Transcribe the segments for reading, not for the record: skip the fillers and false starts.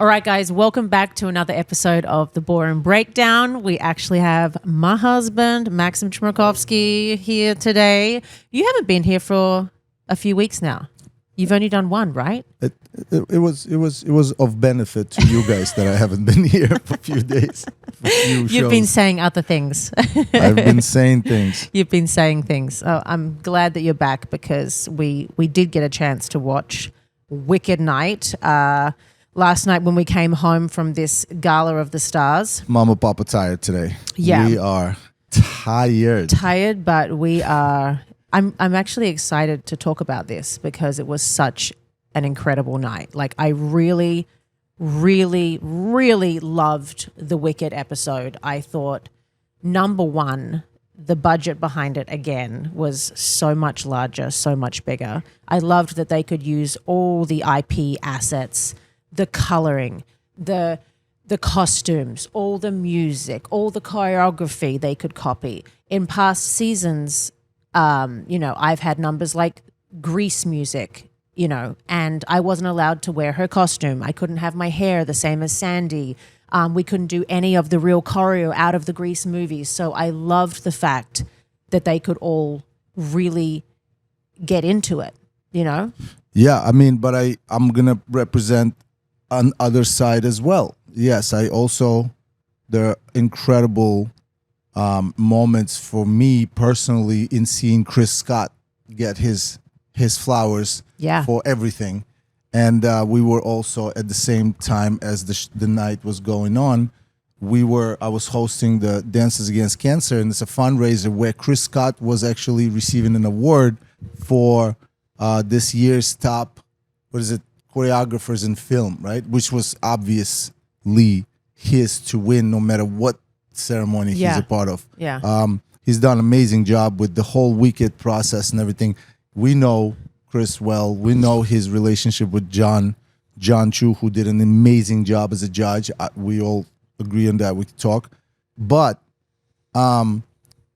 All right, guys, welcome back to another episode of The Boring Breakdown. We actually have my husband, Maxim Chmerkovsky, here today. You haven't been here for a few weeks now. You've only done one, right? It was of benefit to you guys that I haven't been here for a few days. You've been saying other things. I've been saying things. You've been saying things. Oh, I'm glad that you're back because we did get a chance to watch Wicked Night last night when we came home from this Gala of the Stars. Mama, Papa tired today. Yeah. We are tired. Tired, but we are... I'm actually excited to talk about this because it was such an incredible night. Like, I really, really, really loved the Wicked episode. I thought, number one, the budget behind it, again, was so much larger, so much bigger. I loved that they could use all the IP assets, the coloring, the costumes, all the music, all the choreography they could copy. In past seasons... I've had numbers like Grease music, and I wasn't allowed to wear her costume. I couldn't have my hair the same as Sandy. We couldn't do any of the real choreo out of the Grease movies. So I loved the fact that they could all really get into it, Yeah, I mean, but I'm going to represent on other side as well. Yes, the incredible... moments for me personally in seeing Chris Scott get his flowers for everything, and we were also at the same time as the night was going on. I was hosting the Dancers Against Cancer, and it's a fundraiser where Chris Scott was actually receiving an award for this year's top choreographers in film, right? Which was obviously his to win, no matter what ceremony he's a part of. He's done an amazing job with the whole Wicked process and everything. We know Chris well. We know his relationship with John Chu, who did an amazing job as a judge. We all agree on that. We could talk, but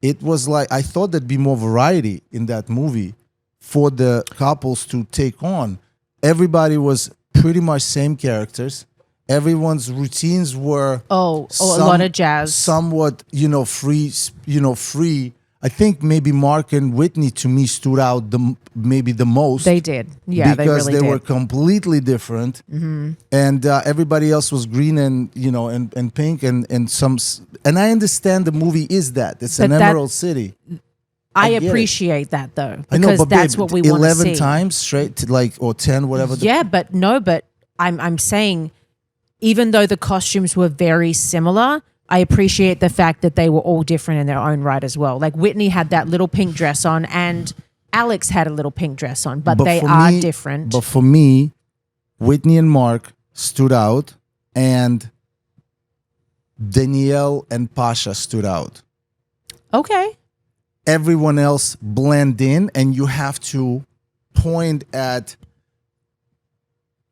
it was like I thought there'd be more variety in that movie for the couples to take on. Everybody was pretty much same characters. Everyone's routines were a lot of jazz, somewhat free. I think maybe Mark and Whitney to me stood out maybe the most. They did, yeah, because they really did. Were completely different, and everybody else was green and and pink and some. And I understand the movie is that it's an Emerald City. I appreciate that though because I know, but that's babe, what we want to see. 11 times straight to or 10, whatever. But I'm saying. Even though the costumes were very similar, I appreciate the fact that they were all different in their own right as well. Like Whitney had that little pink dress on and Alex had a little pink dress on, but they are different. But for me, Whitney and Mark stood out and Danielle and Pasha stood out. Okay. Everyone else blend in and you have to point at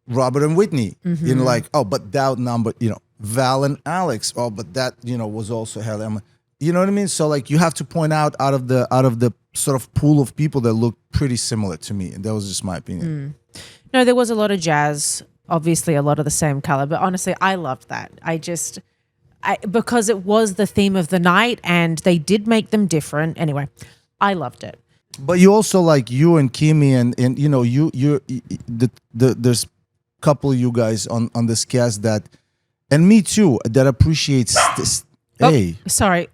Robert and Whitney, but that number, Val and Alex, but that, was also Helen. You know what I mean? So you have to point out of the sort of pool of people that look pretty similar to me. And that was just my opinion. No, there was a lot of jazz, obviously a lot of the same color, but honestly, I loved that. Because it was the theme of the night and they did make them different. Anyway, I loved it. But you also you and Kimmy and there's couple of you guys on this cast that, and me too, that appreciates this. Hey, sorry.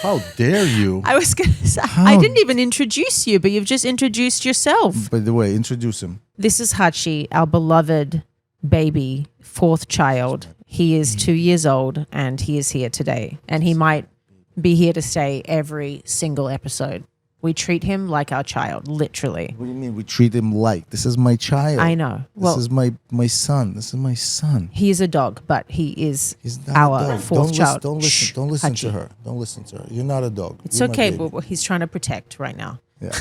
How dare you? I was gonna say I didn't even introduce you, but you've just introduced yourself. By the way, introduce him. This is Hachi, our beloved baby, fourth child. He is 2 years old and he is here today. And he might be here to stay every single episode. We treat him like our child, literally. What do you mean we treat him like? This is my child. I know. This is my son. This is my son. He is a dog, but he's not our fourth child. Don't listen to her. Don't listen to her. You're not a dog. It's okay, but he's trying to protect right now. Yeah.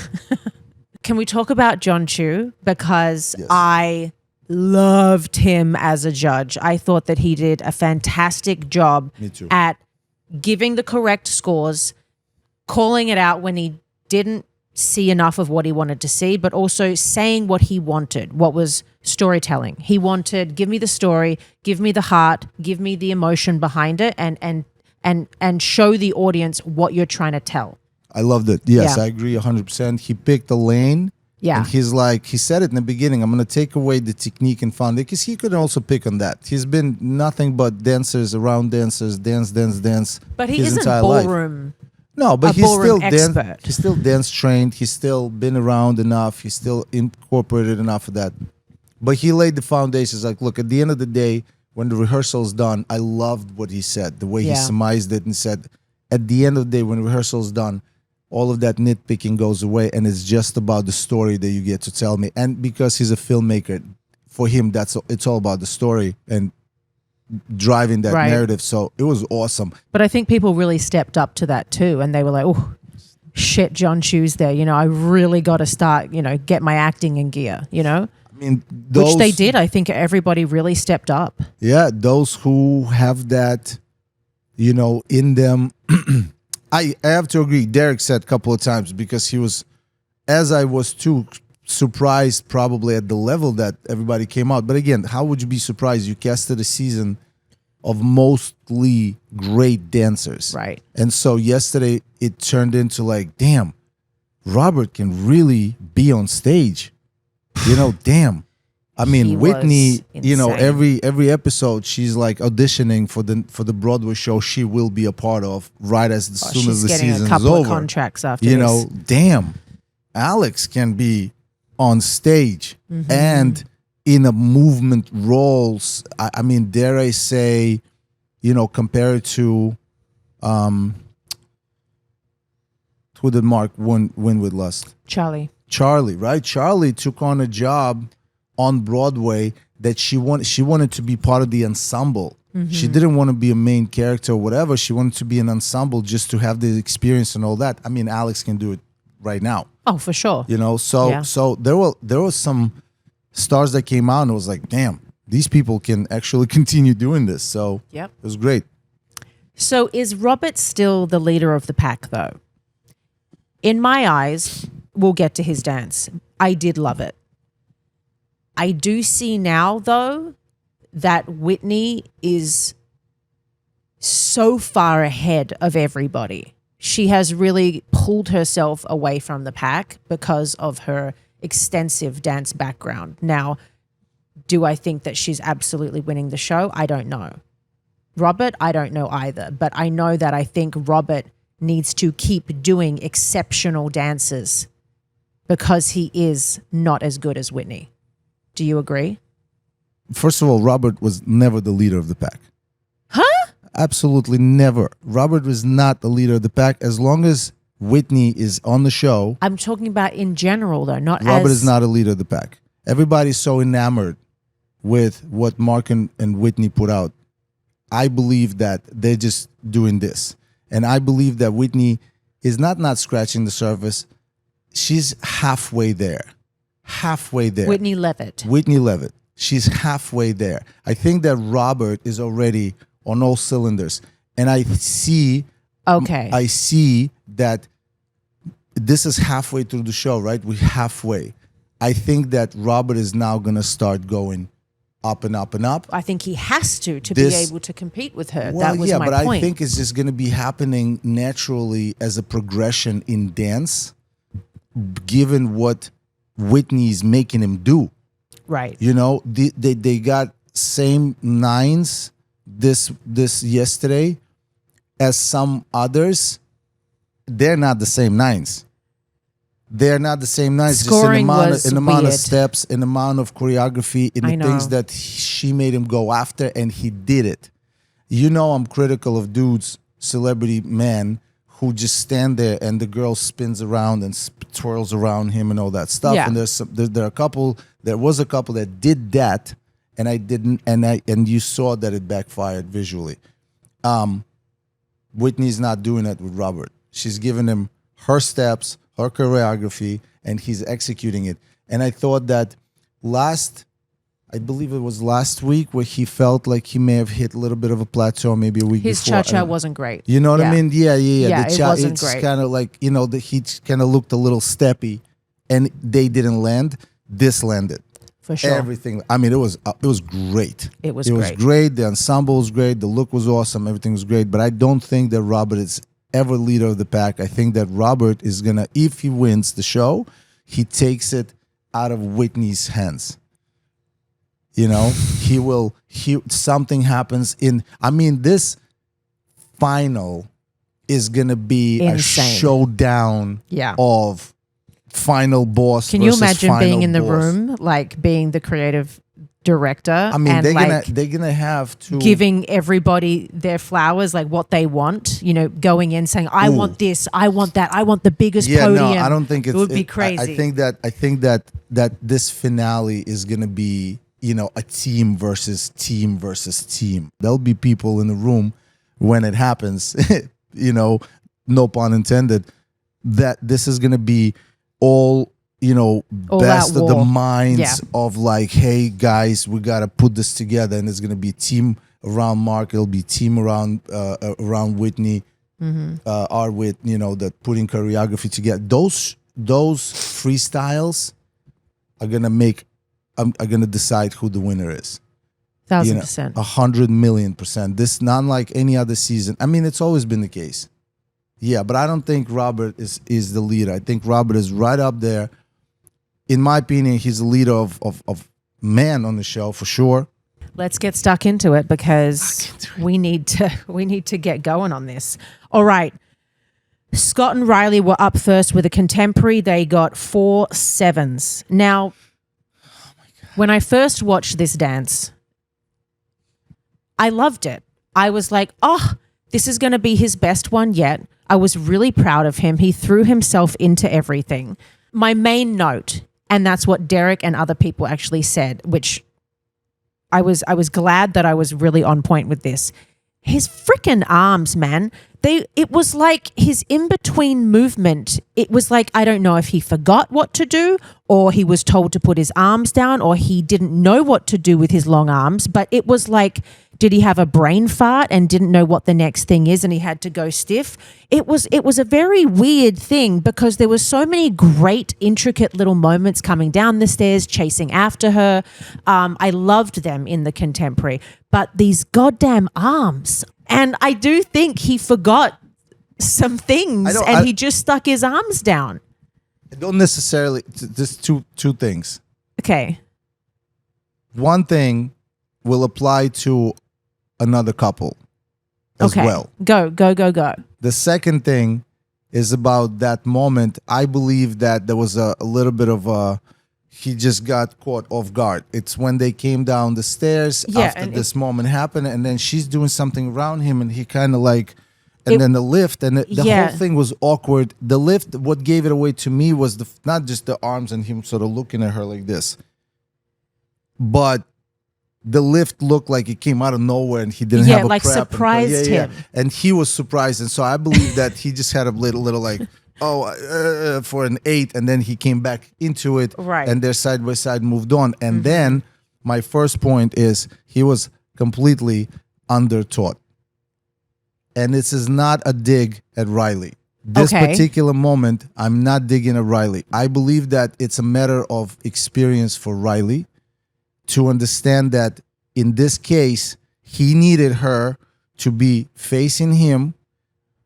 Can we talk about John Chu? Because I loved him as a judge. I thought that he did a fantastic job at giving the correct scores, calling it out when he didn't see enough of what he wanted to see, but also saying what he wanted, what was storytelling. He wanted, give me the story, give me the heart, give me the emotion behind it, and show the audience what you're trying to tell. I loved it. Yes, Yeah. I agree 100%. He picked a lane. Yeah. And he's like, he said it in the beginning, I'm going to take away the technique and fun, because he could also pick on that. He's been nothing but dancers, around dancers, dance. But he his isn't entire life. ballroom. No, but a he's still ballroom dance. expert. He's still dance trained. He's still been around enough. He's still incorporated enough of that. But he laid the foundations. Like, look, at the end of the day, when the rehearsal's done, I loved what he said, the way he Yeah. surmised it and said, at the end of the day, when rehearsal's done, all of that nitpicking goes away, and it's just about the story that you get to tell me. And because he's a filmmaker, for him, it's all about the story and driving that Right. narrative. So it was awesome. But I think people really stepped up to that too, and they were like, oh, shit, John Chu's there. You know, I really got to start, get my acting in gear, I mean, which they did. I think everybody really stepped up. Yeah, those who have that, in them. I have to agree. Derek said a couple of times, because he was, as I was too, surprised probably at the level that everybody came out. But again, how would you be surprised? You casted a season of mostly great dancers. Right. And so yesterday it turned into like, damn, Robert can really be on stage. Damn. I mean, He Whitney, was insane. every episode she's like auditioning for the Broadway show she will be a part of right as soon as She's the getting season's a couple over. of contracts after this. Damn, Alex can be on stage Mm-hmm. and in a movement roles. I mean, dare I say, compare it to who did Mark win with Lust? Charlie, right? Charlie took on a job on Broadway that she wanted to be part of the ensemble. Mm-hmm. She didn't want to be a main character or whatever. She wanted to be an ensemble just to have the experience and all that. I mean, Alex can do it right now. Oh, for sure. So Yeah. so there were some stars that came out and it was like, damn, these people can actually continue doing this. So Yep. it was great. So is Robert still the leader of the pack, though? In my eyes, we'll get to his dance. I did love it. I do see now, though, that Whitney is so far ahead of everybody. She has really pulled herself away from the pack because of her extensive dance background. Now, do I think that she's absolutely winning the show? I don't know. Robert, I don't know either. But I know that I think Robert needs to keep doing exceptional dances because he is not as good as Whitney. Do you agree? First of all, Robert was never the leader of the pack. Huh? Absolutely never. Robert was not the leader of the pack. As long as Whitney is on the show, I'm talking about in general, though, not Robert as... is not a leader of the pack. Everybody's so enamored with what Mark and Whitney put out. I believe that they're just doing this. And I believe that Whitney is not scratching the surface. She's halfway there. Halfway there. Whitney Levitt. Whitney Levitt. She's halfway there. I think that Robert is already on all cylinders. And I see that this is halfway through the show, right? We're halfway. I think that Robert is now going to start going up and up and up. I think he has to be able to compete with her. Well, that was yeah, my but point. I think it's just going to be happening naturally as a progression in dance, given what Whitney's making him do. Right. They got same nines this yesterday as some others. They're not the same nines. They're not the same nines. Scoring just in the amount of weird. steps, in the amount of choreography, in I the things know. that she made him go after, and he did it. I'm critical of dudes, celebrity men, who just stand there and the girl spins around and twirls around him and all that stuff. Yeah. And there was a couple that did that, and I didn't, and you saw that it backfired visually. Whitney's not doing it with Robert. She's giving him her steps, her choreography, and he's executing it. And I thought that I believe it was last week, where he felt like he may have hit a little bit of a plateau, maybe a week His before. cha-cha wasn't great. You know what I mean? Yeah. Yeah, it wasn't it's great. kind of like, he kind of looked a little steppy, and they didn't land. This landed. For sure. Everything. I mean, it was great. It was great. The ensemble was great. The look was awesome. Everything was great. But I don't think that Robert is ever leader of the pack. I think that Robert is gonna, if he wins the show, he takes it out of Whitney's hands. He will. Something happens this final is gonna be insane. A showdown. Yeah. Of final boss. Can you versus imagine final being in the boss. room, like being the creative director? I mean, and they're gonna have to giving everybody their flowers, like what they want. Going in saying, "I want this, I want that, I want the biggest podium." No, I don't think it would be crazy. I think that this finale is gonna be a team versus team versus team. There'll be people in the room when it happens. No pun intended. That this is gonna be all best of the minds of like, hey guys, we gotta put this together, and it's gonna be team around Mark, it'll be team around Whitney, Arwit, that putting choreography together. Those freestyles are gonna decide who the winner is. 1,000%. 100,000,000%. This not like any other season. I mean, it's always been the case. Yeah, but I don't think Robert is the leader. I think Robert is right up there. In my opinion, he's the leader of man on the show for sure. Let's get stuck into it because we need to get going on this. All right. Scott and Riley were up first with a contemporary. They got 4 7s. Now, when I first watched this dance, I loved it. I was like, oh, this is going to be his best one yet. I was really proud of him. He threw himself into everything. My main note, and that's what Derek and other people actually said, which I was glad that I was really on point with this. His freaking arms, man. It was like his in-between movement. It was like, I don't know if he forgot what to do, or he was told to put his arms down, or he didn't know what to do with his long arms. But it was like, did he have a brain fart and didn't know what the next thing is, and he had to go stiff? It was a very weird thing because there were so many great, intricate little moments coming down the stairs, chasing after her. I loved them in the contemporary, but these goddamn arms. And I do think he forgot some things and he just stuck his arms down. I don't necessarily, just two things. Okay. One thing will apply to another couple as well. Go. The second thing is about that moment. I believe that there was a little bit of he just got caught off guard. It's when they came down the stairs after this moment happened, and then she's doing something around him, and he kind of like, and then the lift, and the whole thing was awkward. The lift, what gave it away to me was not just the arms and him sort of looking at her like this, but the lift looked like it came out of nowhere, and he didn't have a like prep. surprised him. And he was surprised, and so I believe that he just had a little like, for an 8, and then he came back into it, right? And their side by side moved on. And then my first point is he was completely undertaught, and this is not a dig at Riley. This particular moment, I'm not digging at Riley. I believe that it's a matter of experience for Riley to understand that in this case, he needed her to be facing him,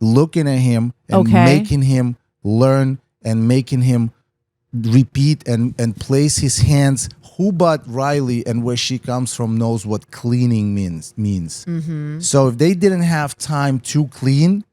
looking at him, and making him learn and making him repeat and place his hands. Who but Riley and where she comes from knows what cleaning means. So if they didn't have time to clean,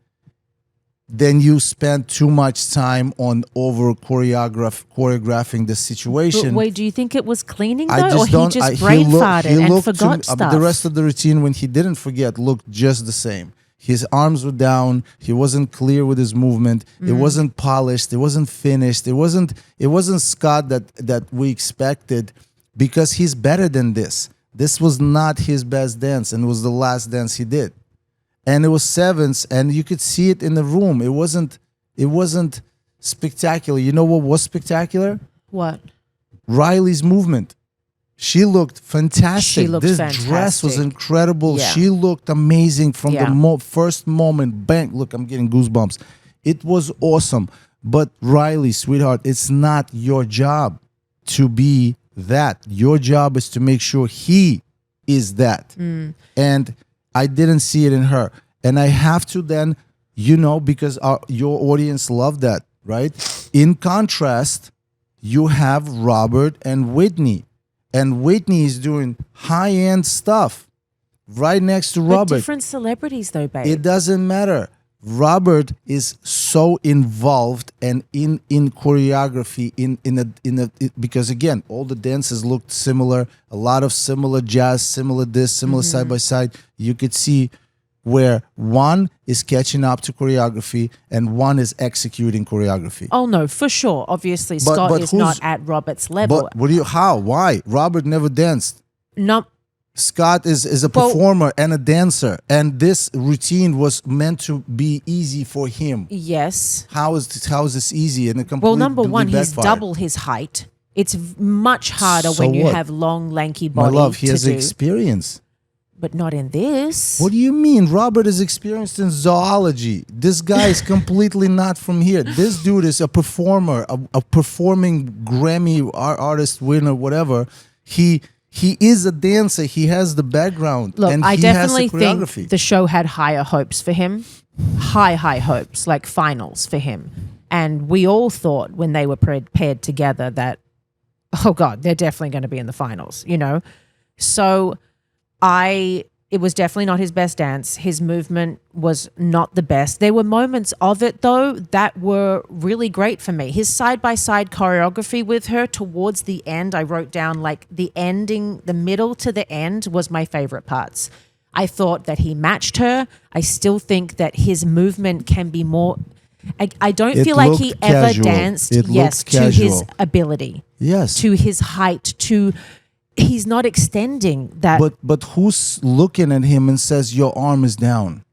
then you spent too much time on choreographing the situation. But wait, do you think it was cleaning though, or he just brain farted and forgot stuff? The rest of the routine, when he didn't forget, looked just the same. His arms were down. He wasn't clear with his movement. It wasn't polished. It wasn't finished. It wasn't Scott that we expected, because he's better than this. This was not his best dance, and it was the last dance he did. And it was 7s, and you could see it in the room. It wasn't spectacular. You know what was spectacular? What? Riley's movement. She looked fantastic. She looked this fantastic. dress was incredible. Yeah. She looked amazing from Yeah. the first moment. Bang! Look, I'm getting goosebumps. It was awesome. But Riley, sweetheart, it's not your job to be that. Your job is to make sure he is that. And I didn't see it in her. And I have to then, because your audience loved that, right? In contrast, you have Robert and Whitney. And Whitney is doing high-end stuff right next to But Robert. different celebrities, though, babe. It doesn't matter. Robert is so involved and in choreography because again, all the dances looked similar, a lot of similar jazz, similar this, similar side by side. You could see where one is catching up to choreography and one is executing choreography. Oh no, for sure. Obviously, Scott is not at Robert's level. But how? Why? Robert never danced. No. Scott is a performer and a dancer, and this routine was meant to be easy for him. Yes. How is this easy? And Well, number one, he's double his height. It's much harder So when you what? have long, lanky My body. love, he has to do. experience. But not in this. What do you mean? Robert is experienced in zoology. This guy is completely not from here. This dude is a performer, a performing Grammy artist winner, whatever. He is a dancer. He has the background. Look, and I he definitely has the choreography. think the show had higher hopes for him. High hopes, like finals for him. And we all thought when they were paired together that, oh God, they're definitely going to be in the finals, So it was definitely not his best dance. His movement was not the best. There were moments of it, though, that were really great for me. His side-by-side choreography with her towards the end, I wrote down like the ending, the middle to the end was my favorite parts. I thought that he matched her. I still think that his movement can be more... I don't feel like he ever danced, to his ability. Yes. To his height, he's not extending that. But who's looking at him and says, your arm is down?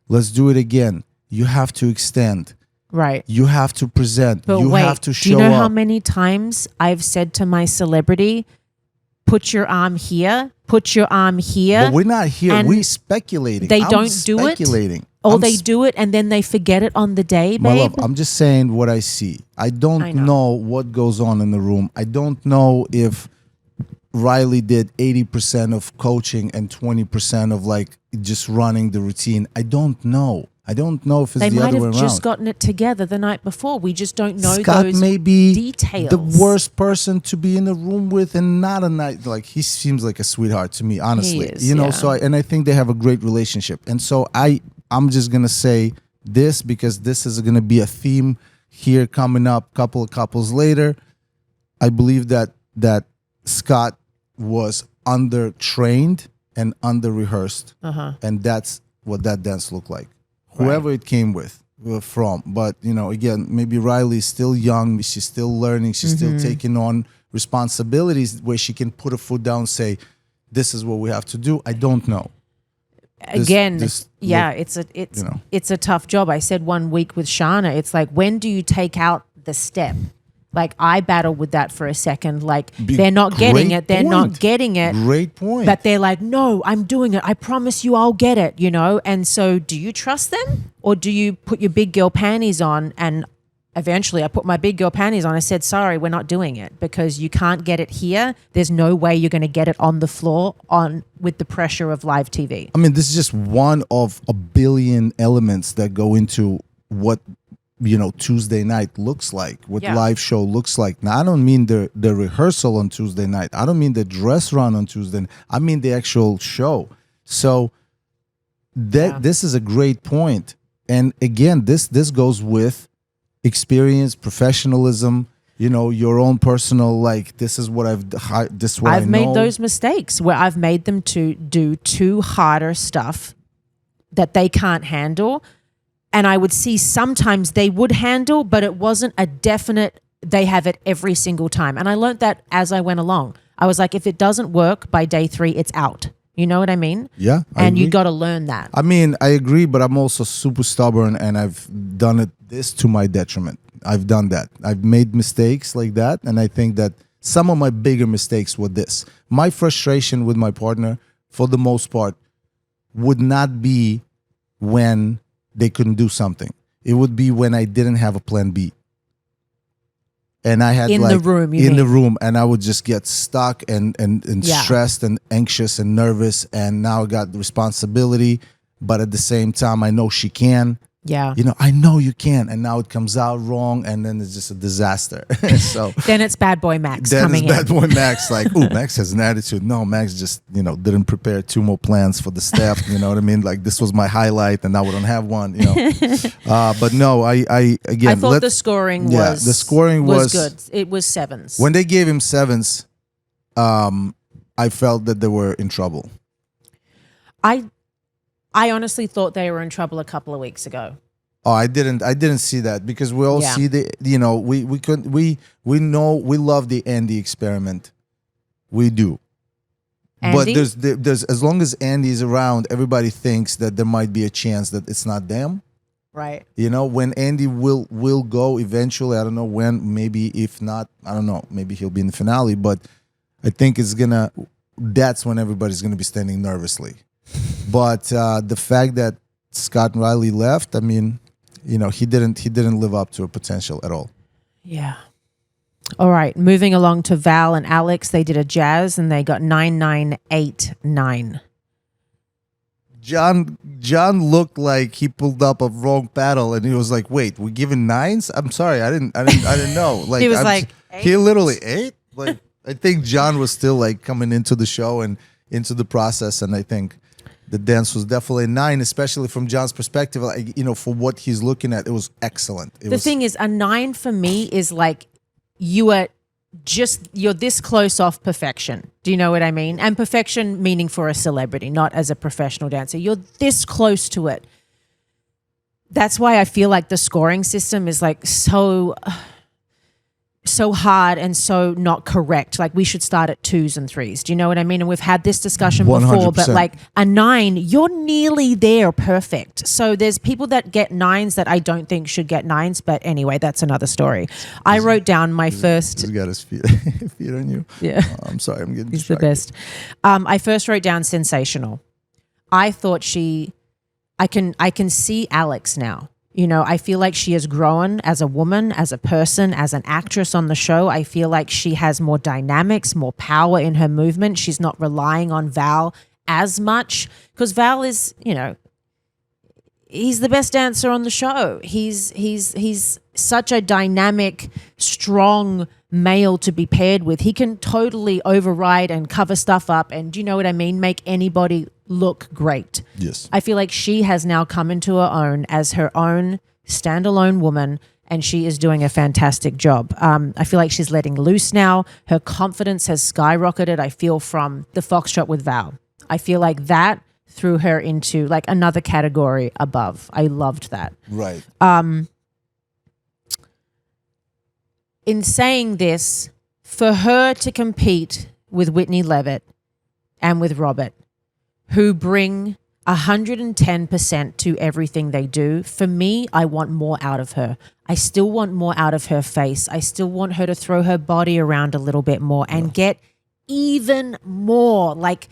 Let's do it again. You have to extend. Right. You have to present. But you wait, have to show do you know up. how many times I've said to my celebrity, put your arm here, put your arm here. But we're not here. and We're speculating. They I'm don't do it. speculating. Or they do it and then they forget it on the day, babe. My love, I'm just saying what I see. I don't know what goes on in the room. I don't know if Riley did 80% of coaching and 20% of like just running the routine. I don't know. I don't know if it's They the might other way have around. just gotten it together the night before. We just don't know Scott those may be details. the worst person to be in the room with, and not a night. Like, he seems like a sweetheart to me, honestly. He is, you know, yeah. so I think they have a great relationship. And so I'm just gonna say this because this is gonna be a theme here coming up. Couple of couples later, I believe that Scott was under trained and under rehearsed, and that's what that dance looked like. Whoever it came from, but again, maybe Riley's still young. She's still learning. She's still taking on responsibilities where she can put her foot down, and say, "This is what we have to do." I don't know. It's a tough job. I said one week with Shana, it's like, when do you take out the step? Like, I battle with that for a second. Like, they're not getting it. They're not getting it. Great point. But they're like, no, I'm doing it. I promise you I'll get it, And so do you trust them? Or do you put your big girl panties on? And eventually I put my big girl panties on. I said, sorry, we're not doing it because you can't get it here. There's no way you're going to get it on the floor with the pressure of live TV. I mean, this is just one of a billion elements that go into what Tuesday night looks like, what live show looks like. Now, I don't mean the rehearsal on Tuesday night. I don't mean the dress run on Tuesday. I mean the actual show. So this is a great point. And again, this goes with experience, professionalism, your own personal, like, this is what I've made those mistakes where I've made them to do too harder stuff that they can't handle. And I would see sometimes they would handle, but it wasn't a definite, they have it every single time. And I learned that as I went along. I was like, if it doesn't work by day 3, it's out. You know what I mean? Yeah. And you got to learn that. I mean, I agree, but I'm also super stubborn, and I've done this to my detriment. I've done that. I've made mistakes like that. And I think that some of my bigger mistakes were this. My frustration with my partner, for the most part, would not be when they couldn't do something. It would be when I didn't have a plan B. And I had in like the room, in the room, and I would just get stuck and Yeah. stressed and anxious and nervous. And now I got the responsibility, but at the same time, I know she can. Yeah. You know, I know you can, and now it comes out wrong, and then it's just a disaster. So Then it's bad boy Max then coming it's bad in. boy Max, like, oh, Max has an attitude. No, Max just, didn't prepare 2 more plans for the staff. You know what I mean? Like, this was my highlight, and now we don't have one. But no, I again, I thought the scoring was the scoring was good. It was 7s. When they gave him 7s, I felt that they were in trouble. I honestly thought they were in trouble a couple of weeks ago. Oh, I didn't see that, because we all see we know, we love the Andy experiment. We do. Andy? But there's as long as Andy's around, everybody thinks that there might be a chance that it's not them. Right. When Andy will go eventually, I don't know when, maybe if not, I don't know, maybe he'll be in the finale, but I think that's when everybody's gonna be standing nervously. But the fact that Scott Riley left, I mean, he didn't live up to her potential at all. Yeah. All right. Moving along to Val and Alex. They did a jazz and they got 9989. John looked like he pulled up a wrong paddle, and he was like, "Wait, we're giving 9s? I'm sorry, I didn't know." Like, He was like, he 8? literally 8. Like, I think John was still like coming into the show and into the process, and I think the dance was definitely a 9, especially from John's perspective. Like, for what he's looking at, it was excellent. The thing is, a 9 for me is like you're this close off perfection. Do you know what I mean? And perfection meaning for a celebrity, not as a professional dancer. You're this close to it. That's why I feel like the scoring system is like so hard and so not correct. Like, we should start at 2s and 3s. Do you know what I mean? And we've had this discussion before, but 100%. like a 9, you're nearly there perfect. So there's people that get 9s that I don't think should get 9s, but anyway, that's another story. I wrote down my first... He's got his feet on you. Yeah. I'm sorry, I'm getting He's the distracted. best. I first wrote down sensational. I thought I can see Alex now. I feel like she has grown as a woman, as a person, as an actress on the show. I feel like she has more dynamics, more power in her movement. She's not relying on Val as much, because Val is, he's the best dancer on the show. He's such a dynamic, strong male to be paired with. He can totally override and cover stuff up and, do you know what I mean, make anybody look great. Yes. I feel like she has now come into her own as her own standalone woman, and she is doing a fantastic job. I feel like she's letting loose now. Her confidence has skyrocketed, I feel, from the Foxtrot with Val. I feel like that threw her into like another category above. I loved that. Right. In saying this, for her to compete with Whitney Levitt and with Robert, who bring 110% to everything they do, for me, I want more out of her. I still want more out of her face. I still want her to throw her body around a little bit more and get even more. Like,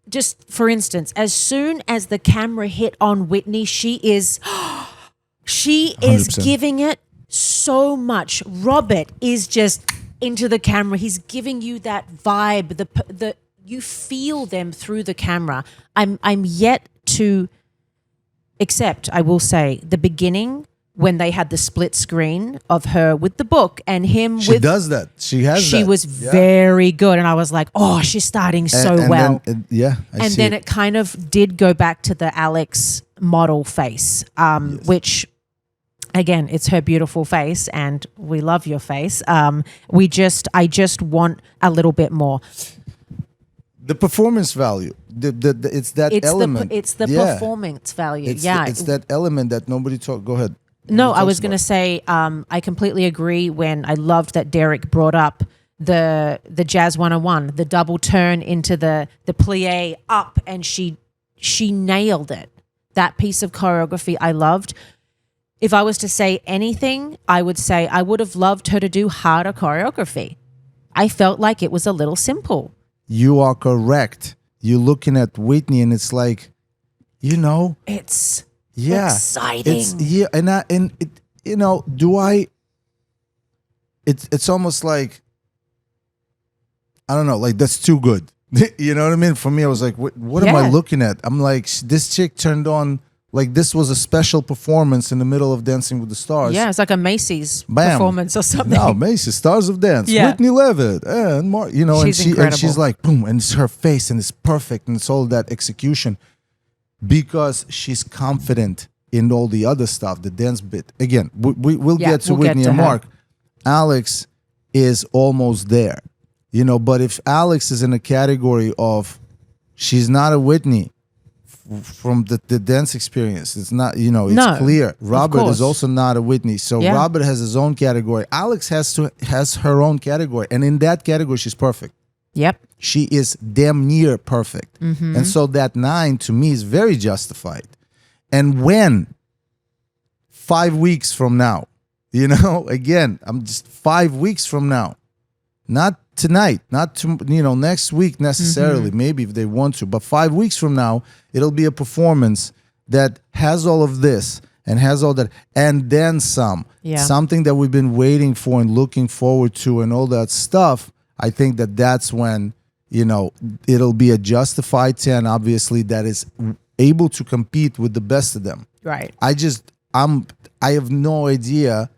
just for instance, as soon as the camera hit on Whitney, she is 100%. giving it so much. Robert is just into the camera. He's giving you that vibe. The you feel them through the camera. I'm yet to accept, I will say, the beginning when they had the split screen of her with the book and him She with... does that. She has She that. was Yeah. very good. And I was like, oh, she's starting so And well. then, I And see then it kind of did go back to the Alex model face, which... Again, it's her beautiful face, and we love your face. I just want a little bit more. The performance value. It's that element. It's the performance value. It's that element that nobody talk. Go ahead. No, I was going to say I completely agree when I loved that Derek brought up the Jazz 101, the double turn into the plie up, and she nailed it. That piece of choreography I loved. If I was to say anything, I would say I would have loved her to do harder choreography. I felt like it was a little simple. You are correct. You're looking at Whitney, and it's like, It's yeah, exciting. It's almost like, I don't know, like that's too good. You know what I mean? For me, I was like, what am I looking at? I'm like, this chick turned on, like this was a special performance in the middle of Dancing with the Stars. Yeah, it's like a Macy's performance or something. No, Macy's Stars of Dance. Yeah. Whitney Levitt and Mark, She's incredible. and she's like, boom, and it's her face and it's perfect and it's all that execution because she's confident in all the other stuff, the dance bit. Again, we'll get to Whitney and Mark. Alex is almost there, but if Alex is in a category of she's not a Whitney from the dance experience, it's not, it's clear. Robert is also not a Whitney. So Robert has his own category. Alex has her own category. And in that category, she's perfect. Yep. She is damn near perfect. Mm-hmm. And so that 9 to me is very justified. And when 5 weeks from now, again, I'm just 5 weeks from now, not tonight, not to, next week necessarily, maybe if they want to, but 5 weeks from now, it'll be a performance that has all of this and has all that, and then some, something that we've been waiting for and looking forward to and all that stuff. I think that's when, it'll be a justified 10, obviously, that is able to compete with the best of them. Right. I have no idea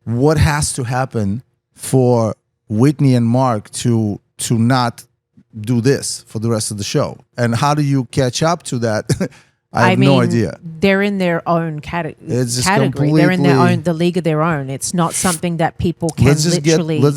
what has to happen for Whitney and Mark to not do this for the rest of the show. And how do you catch up to that? I mean, no idea. They're in their own category. They're in the league of their own. It's not something that people can let's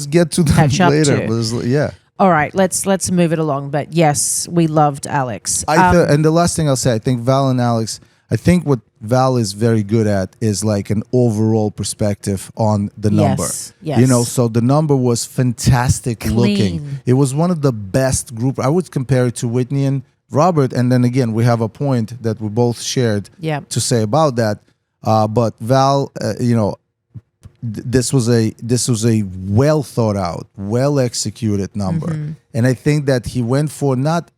get to that catch later. up to. Yeah. All right, let's move it along. But yes, we loved Alex. And the last thing I'll say, I think Val and Alex, I think what Val is very good at is like an overall perspective on the number. Yes. So the number was fantastic Clean. looking. It was one of the best group. I would compare it to Whitney and Robert. And then again, we have a point that we both shared to say about that. But Val, this was a well thought out, well executed number. Mm-hmm. And I think that he went for not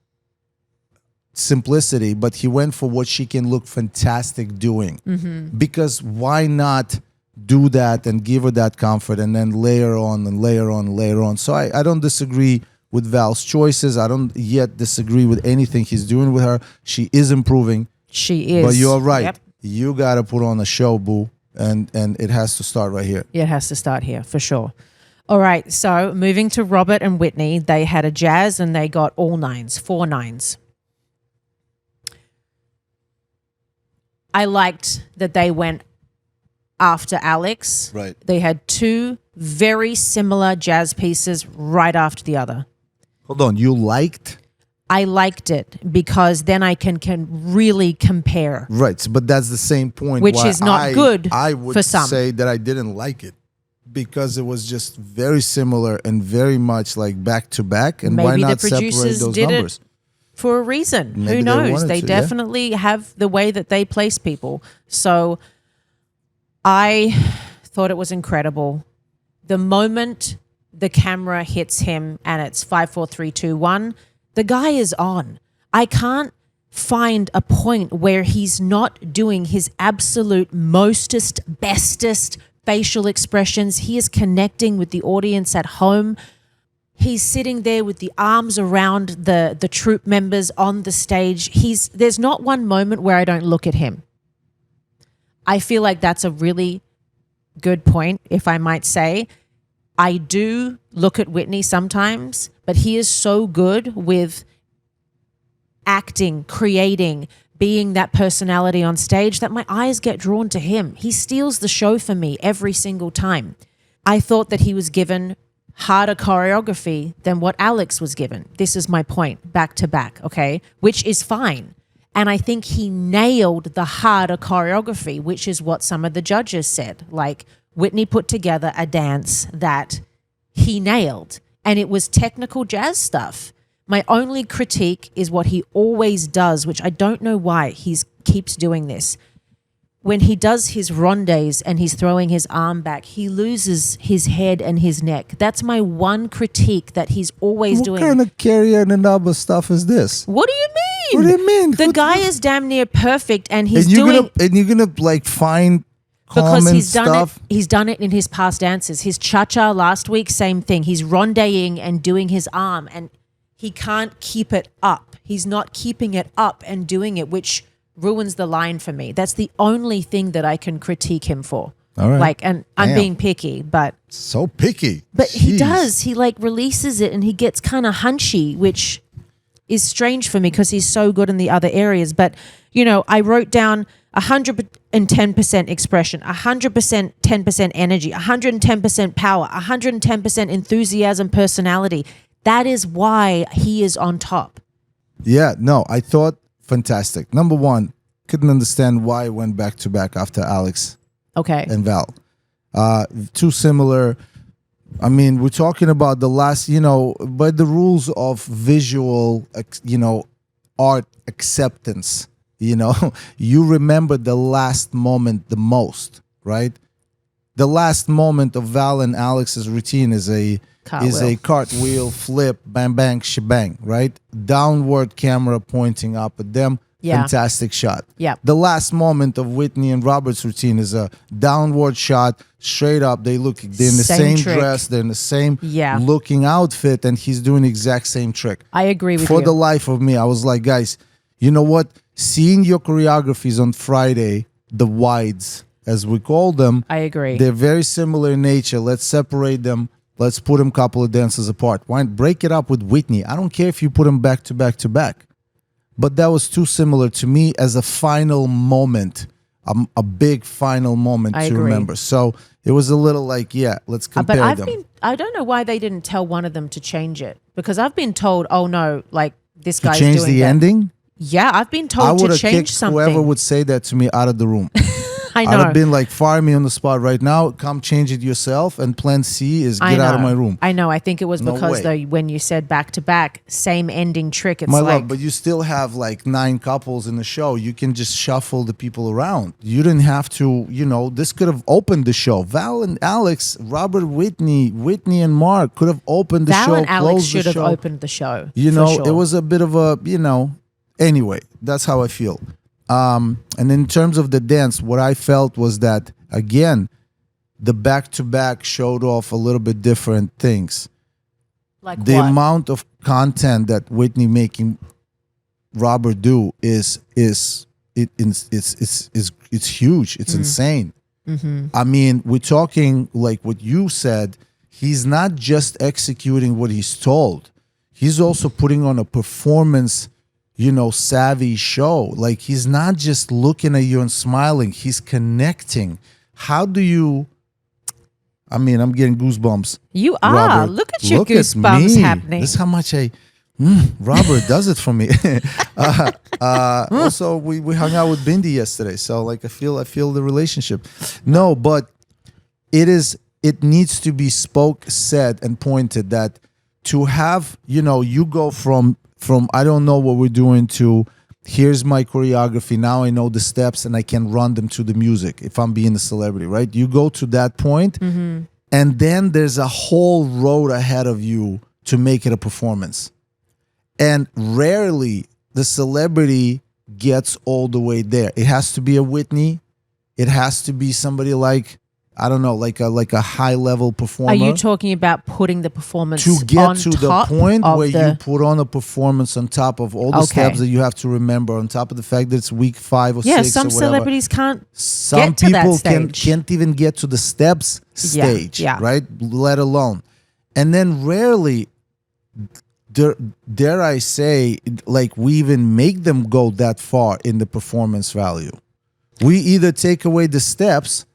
simplicity, but he went for what she can look fantastic doing. Mm-hmm. Because why not do that and give her that comfort and then layer on and layer on and layer on. So I don't disagree with Val's choices. I don't yet disagree with anything he's doing with her. She is improving. She is. But you're right. Yep. You got to put on a show, boo. And it has to start right here. It has to start here for sure. All right. So moving to Robert and Whitney, they had a jazz and they got all 9s, 4 9s. I liked that they went after Alex. Right. They had 2 very similar jazz pieces right after the other. Hold on. You liked? I liked it because then I can really compare. Right. But that's the same point. Which is not good I would for some. say that I didn't like it because it was just very similar and very much like back to back. And maybe why not the separate producers those did numbers? It for a reason. Maybe who knows? They to, definitely have the way that they place people. So I thought it was incredible. The moment the camera hits him and it's 5, 4, 3, 2, 1, the guy is on. I can't find a point where he's not doing his absolute mostest, bestest facial expressions. He is connecting with the audience at home. He's sitting there with the arms around the troupe members on the stage. There's not one moment where I don't look at him. I feel like that's a really good point, if I might say. I do look at Whitney sometimes, but he is so good with acting, creating, being that personality on stage that my eyes get drawn to him. He steals the show for me every single time. I thought that he was given harder choreography than what Alex was given. This is my point, back to back, okay? Which is fine. And I think he nailed the harder choreography, which is what some of the judges said. Like, Whitney put together a dance that he nailed, and it was technical jazz stuff. My only critique is what he always does, which I don't know why he keeps doing this. when he does his rondes and he's throwing his arm back, he loses his head and his neck. That's my one critique that he's always doing. What kind of carrier and number stuff is this? What do you mean? What do you mean? The guy is damn near perfect, and he's and doing you're gonna like find because he's done stuff. it. He's done it in his past dances. His cha-cha last week, same thing. He's rondeing and doing his arm, and he can't keep it up. He's not keeping it up and doing it, which ruins the line for me. That's the only thing that I can critique him for. All right. Like, and I'm being picky, but So picky. he Jeez. does. He like releases it and he gets kind of hunchy, which is strange for me because he's so good in the other areas. But, you know, I wrote down 110% expression, 100% 10% energy, 110% power, 110% enthusiasm, personality. That is why he is on top. Yeah, no, I thought fantastic. Number one, couldn't understand why I went back to back after Alex Okay. and Val. Too similar. I mean, we're talking about the last, you know, by the rules of visual, you know, art acceptance, you know, you remember the last moment the most, right? The last moment of Val and Alex's routine is a cartwheel, flip, bang, bang, shebang, right? Downward camera pointing up at them. Yeah. Fantastic shot. Yeah. The last moment of Whitney and Robert's routine is a downward shot, straight up. They're in the same trick. dress, they're in the same Yeah. looking outfit, and he's doing the exact same trick. I agree with For you. the life of me, I was like, guys, you know what? Seeing your choreographies on Friday, the wides, as we call them, I agree. they're very similar in nature. Let's separate them. Let's put them a couple of dances apart. Why not break it up with Whitney? I don't care if you put them back to back to back. But that was too similar to me as a final moment, a big final moment I to agree. remember. So it was a little like, yeah, let's compare But them. I don't know why they didn't tell one of them to change it, because I've been told, oh no, like this To guy's change doing the that. ending? Yeah, I've been I told would to have change kicked something. whoever would say that to me out of the room. I I'd know. have been like, fire me on the spot right now. Come change it yourself. And plan C is get out of my room. I know. I think it was No because way. though when you said back to back, same ending trick. It's My like love, but you still have like 9 couples in the show. You can just shuffle the people around. You didn't have to, you know, this could have opened the show. Val and Alex, Robert Whitney and Mark could have opened the show. Val and Alex closed should the have show. opened the show. You for know, sure. it was a bit of a, you know, anyway, that's how I feel. And in terms of the dance, what I felt was that, again, the back-to-back showed off a little bit different things. like The what? amount of content that Whitney making Robert do is huge. It's insane. I mean, we're talking like what you said. He's not just executing what he's told. He's also putting on a performance, you know, savvy show. Like he's not just looking at you and smiling. He's connecting. How do you? I mean, I'm getting goosebumps. You are. Robert, Look at your look at goosebumps me. happening. This is how much Robert does it for me. Also, we hung out with Bindi yesterday, so like I feel the relationship. No, but it needs to be said and pointed that to have, you know, you go from I don't know what we're doing to here's my choreography. Now I know the steps and I can run them to the music if I'm being a celebrity, right? You go to that point, and then there's a whole road ahead of you to make it a performance. And rarely the celebrity gets all the way there. It has to be a Whitney. It has to be somebody like, I don't know, like a high level performer. Are you talking about putting the performance to get on to the top point of where the, you put on a performance on top of all the Okay. steps that you have to remember, on top of the fact that it's week 5 or 6 Yeah, or some whatever. celebrities can't Some get to that people stage. can't even get to the steps stage, yeah. right? Let alone. And then rarely, dare I say, like we even make them go that far in the performance value. We either take away the steps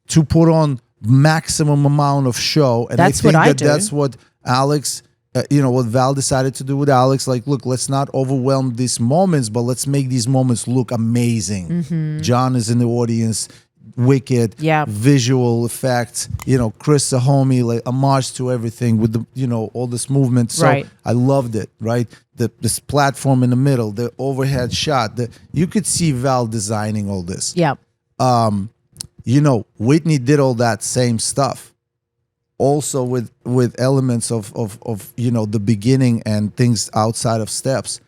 to put on maximum amount of show, and That's I think what I that do. that's what Alex, what Val decided to do with Alex. Like, look, let's not overwhelm these moments, but let's make these moments look amazing. John is in the audience, wicked, Yeah. visual effects. Chris, a homie, like homage to everything with the, all this movement. So Right. I loved it. Right, this platform in the middle, the overhead shot. You could see Val designing all this. Yeah. Whitney did all that same stuff. Also with elements of the beginning and things outside of steps.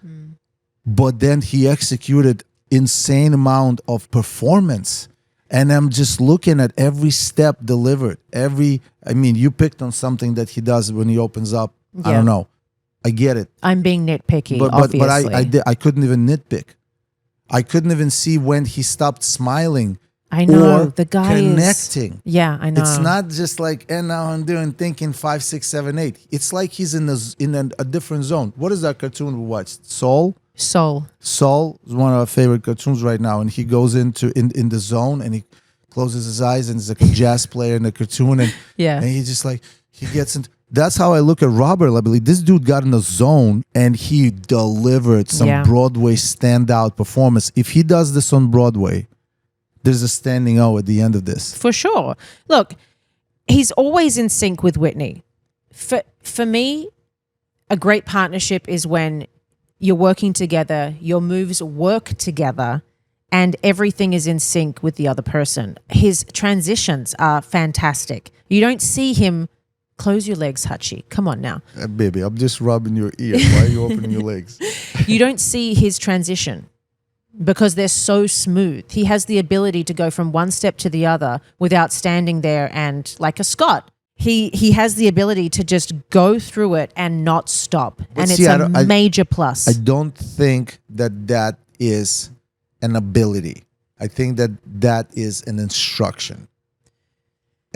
But then he executed insane amount of performance. And I'm just looking at every step delivered. You picked on something that he does when he opens up. I don't know. I get it. I'm being nitpicky, but obviously. I couldn't even nitpick. I couldn't even see when he stopped smiling. I know. Or the guy connecting. Yeah, I know. It's not just like, and now I'm thinking 5, 6, 7, 8. It's like he's in a different zone. What is that cartoon we watched? Soul is one of our favorite cartoons right now, and he goes in the zone and he closes his eyes and he's like a jazz player in the cartoon, and he just like he gets into. That's how I look at Robert. I believe this dude got in the zone and he delivered some Broadway standout performance. If he does this on Broadway, there's a standing O at the end of this. For sure. Look, he's always in sync with Whitney. For me, a great partnership is when you're working together, your moves work together, and everything is in sync with the other person. His transitions are fantastic. You don't see him... Close your legs, Hachi. Come on now. Baby, I'm just rubbing your ear. Why are you opening your legs? You don't see his transition because they're so smooth. He has the ability to go from one step to the other without standing there and like a Scott. He has the ability to just go through it and not stop. And it's a major plus. I don't think that is an ability. I think that is an instruction.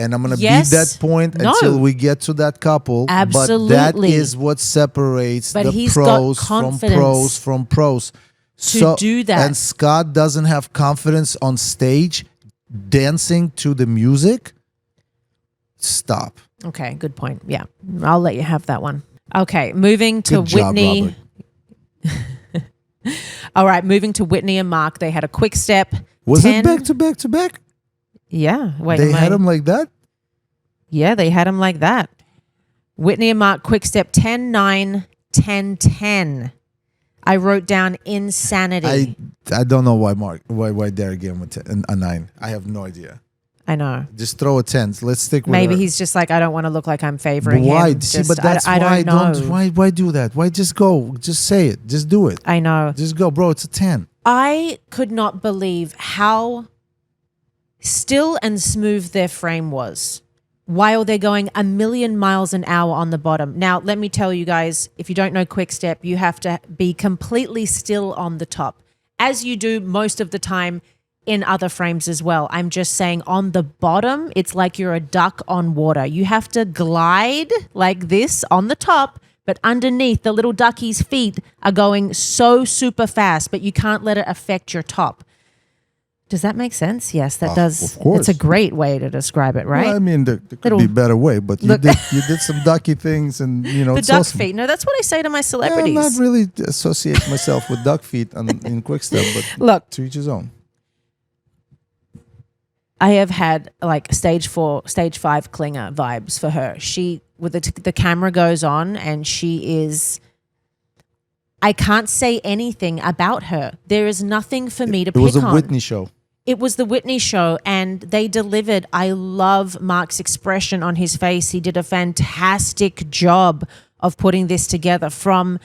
And I'm going to beat that point until we get to that couple. Absolutely. But that is what separates the pros from pros. To do that. And Scott doesn't have confidence on stage dancing to the music. Stop. Okay, good point. Yeah, I'll let you have that one. Okay, moving to Good job, Whitney. All right, moving to Whitney and Mark. They had a quick step. Was it back to back to back? Yeah. Wait, they had him like that? Yeah, they had him like that. Whitney and Mark, quick step 10, 9, 10, 10. I wrote down insanity. I don't know why Derek gave him a 9. I have no idea. I know. Just throw a 10. Let's stick with Maybe her. He's just like, I don't want to look like I'm favoring why? him. See, but that's I why don't know. Why do that? Why just go? Just say it. Just do it. I know. Just go, bro. It's a 10. I could not believe how still and smooth their frame was while they're going a million miles an hour on the bottom. Now, let me tell you guys, if you don't know quick step, you have to be completely still on the top, as you do most of the time in other frames as well. I'm just saying on the bottom, it's like you're a duck on water. You have to glide like this on the top, but underneath, the little ducky's feet are going so super fast, but you can't let it affect your top. Does that make sense? Yes, that does. Of course. It's a great way to describe it, right? Well, I mean, there could be a better way, but you did some ducky things, and the it's duck awesome. feet. No, that's what I say to my celebrities. I'm not really associate myself with duck feet in Quickstep, but look, to each his own. I have had like stage 5 clinger vibes for her. She, with the camera goes on, and she is. I can't say anything about her. There is nothing for me to pick on. It was a Whitney show. It was the Whitney show, and they delivered. I love Mark's expression on his face. He did a fantastic job of putting this together, from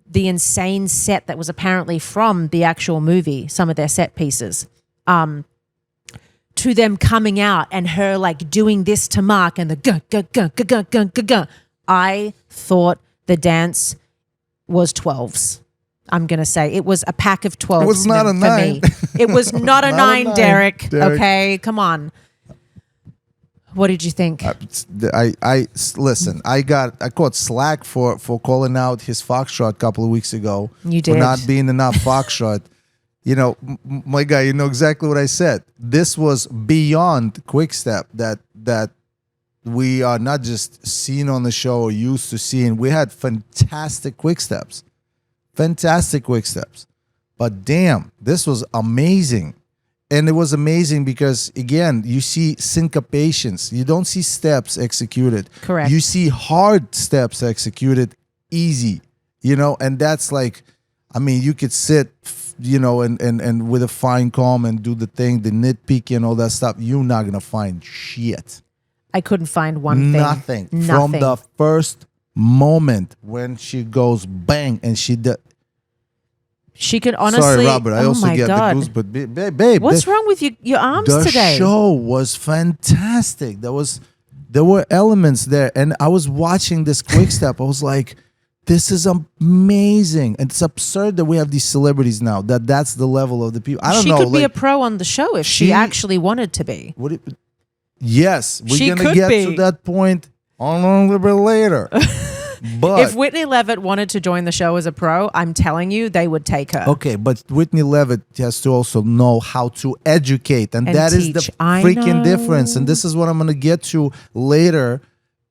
the insane set that was apparently from the actual movie, some of their set pieces, to them coming out and her like doing this to Mark and the I thought the dance was 12s. I'm going to say it was a pack of 12s. It was not a 9. It was not a 9, Derek. Okay, come on. What did you think? I listen. I caught slack for calling out his foxtrot a couple of weeks ago. You did. For not being enough foxtrot. My guy, you know exactly what I said. This was beyond Quickstep that we are not just seeing on the show or used to seeing. We had fantastic Quicksteps. But damn, this was amazing. And it was amazing because, again, you see syncopations. You don't see steps executed. Correct. You see hard steps executed easy, and that's like, I mean, you could sit, and with a fine comb and do the thing, the nitpicking and all that stuff. You're not gonna find shit. I couldn't find one thing. Nothing. From the first moment when she goes bang and she does. She could honestly. Sorry, Robert. I also get God. the goose, but babe, what's wrong with your arms the today? The show was fantastic. There were elements there, and I was watching this quick step. I was like, "This is amazing!" And it's absurd that we have these celebrities now. That's the level of the people. I don't know. She could be a pro on the show if she actually wanted to be. Yes, we're she gonna get to that point a little bit later. But if Whitney Levitt wanted to join the show as a pro, I'm telling you, they would take her. Okay, but Whitney Levitt has to also know how to educate, and that is the freaking difference. And this is what I'm going to get to later,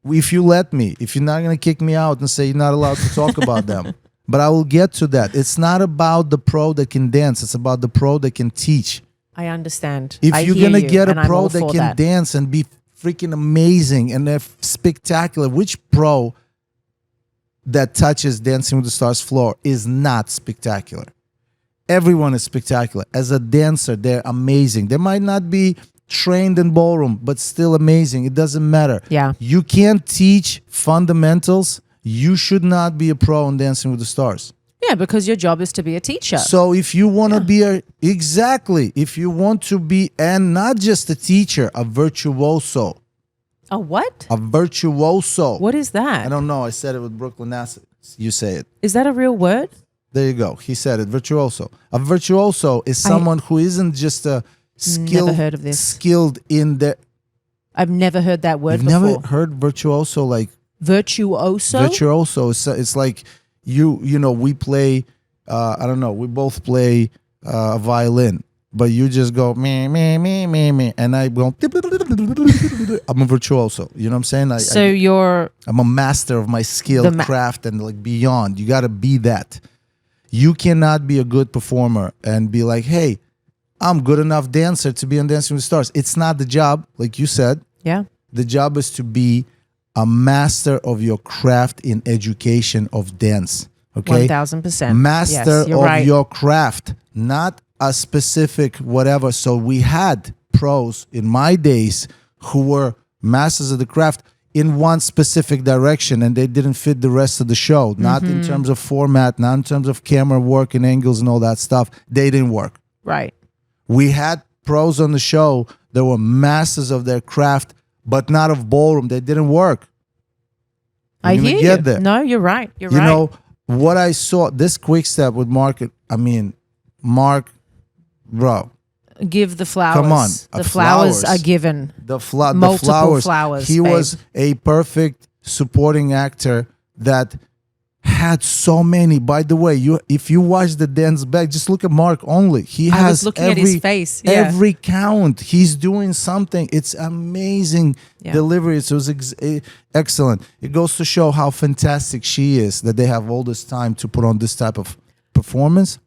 if you let me. If you're not going to kick me out and say you're not allowed to talk about them. But I will get to that. It's not about the pro that can dance. It's about the pro that can teach. I understand. If you're going to get a pro that can dance and be freaking amazing and they're spectacular, which pro that touches Dancing with the Stars floor is not spectacular? Everyone is spectacular. As a dancer, they're amazing. They might not be trained in ballroom, but still amazing. It doesn't matter. Yeah. You can't teach fundamentals. You should not be a pro in Dancing with the Stars. Yeah, because your job is to be a teacher. So if you want to be if you want to be, and not just a teacher, a virtuoso. A what? A virtuoso. What is that? I don't know. I said it with Brooklyn accent. You say it. Is that a real word? There you go. He said it. Virtuoso. A virtuoso is someone who isn't just a never heard of this. Skilled in the. I've never heard that word before. Never Never heard virtuoso like. Virtuoso? Virtuoso. It's like we play. I don't know. We both play a violin. But you just go me, and I go. I'm a virtuoso. You know what I'm saying? I'm a master of my skill, craft, and like beyond. You got to be that. You cannot be a good performer and be like, "Hey, I'm good enough dancer to be on Dancing with the Stars." It's not the job, like you said. Yeah. The job is to be a master of your craft in education of dance. Okay, 1000%. Master yes, of your craft, not a specific whatever. So we had pros in my days who were masters of the craft in one specific direction, and they didn't fit the rest of the show. Not in terms of format, not in terms of camera work and angles and all that stuff. They didn't work. Right. We had pros on the show that were masters of their craft, but not of ballroom. They didn't work. I hear you. There. No, you're right. You're right. You know, what I saw, this quick step with Mark, Mark, bro. Give the flowers. Come on. The flowers are given. Multiple flowers. He babe. was a perfect supporting actor that had so many. By the way, if you watch the dance back, just look at Mark only. I was looking at his face. Yeah. Every count. He's doing something. It's amazing delivery. It was excellent. It goes to show how fantastic she is, that they have all this time to put on this type of performance.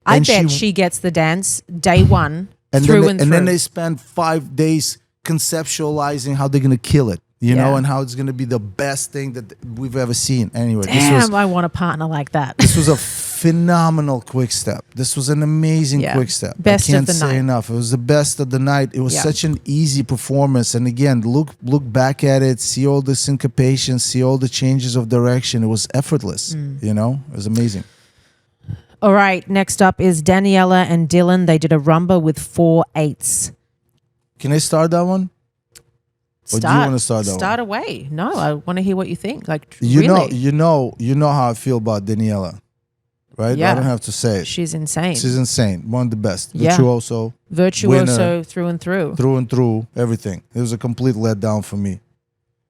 I bet she gets the dance day one through. And then they spend 5 days conceptualizing how they're going to kill it. You know, and how it's going to be the best thing that we've ever seen. Anyway, I want a partner like that. This was a phenomenal quick step. This was an amazing quick step. Best I can't of the say night. enough. It was the best of the night. It was such an easy performance. And again, look back at it, see all the syncopation, see all the changes of direction. It was effortless. You know, it was amazing. All right, next up is Daniela and Dylan. They did a rumba with 4/8. Can I start that one? Or do you want to start that one? Start away. No, I want to hear what you think. Like, you really. know how I feel about Daniela, right? Yeah. I don't have to say it. She's insane. She's insane. One of the best. Yeah. Virtuoso Virtuoso through and through. Through and through, everything. It was a complete letdown for me.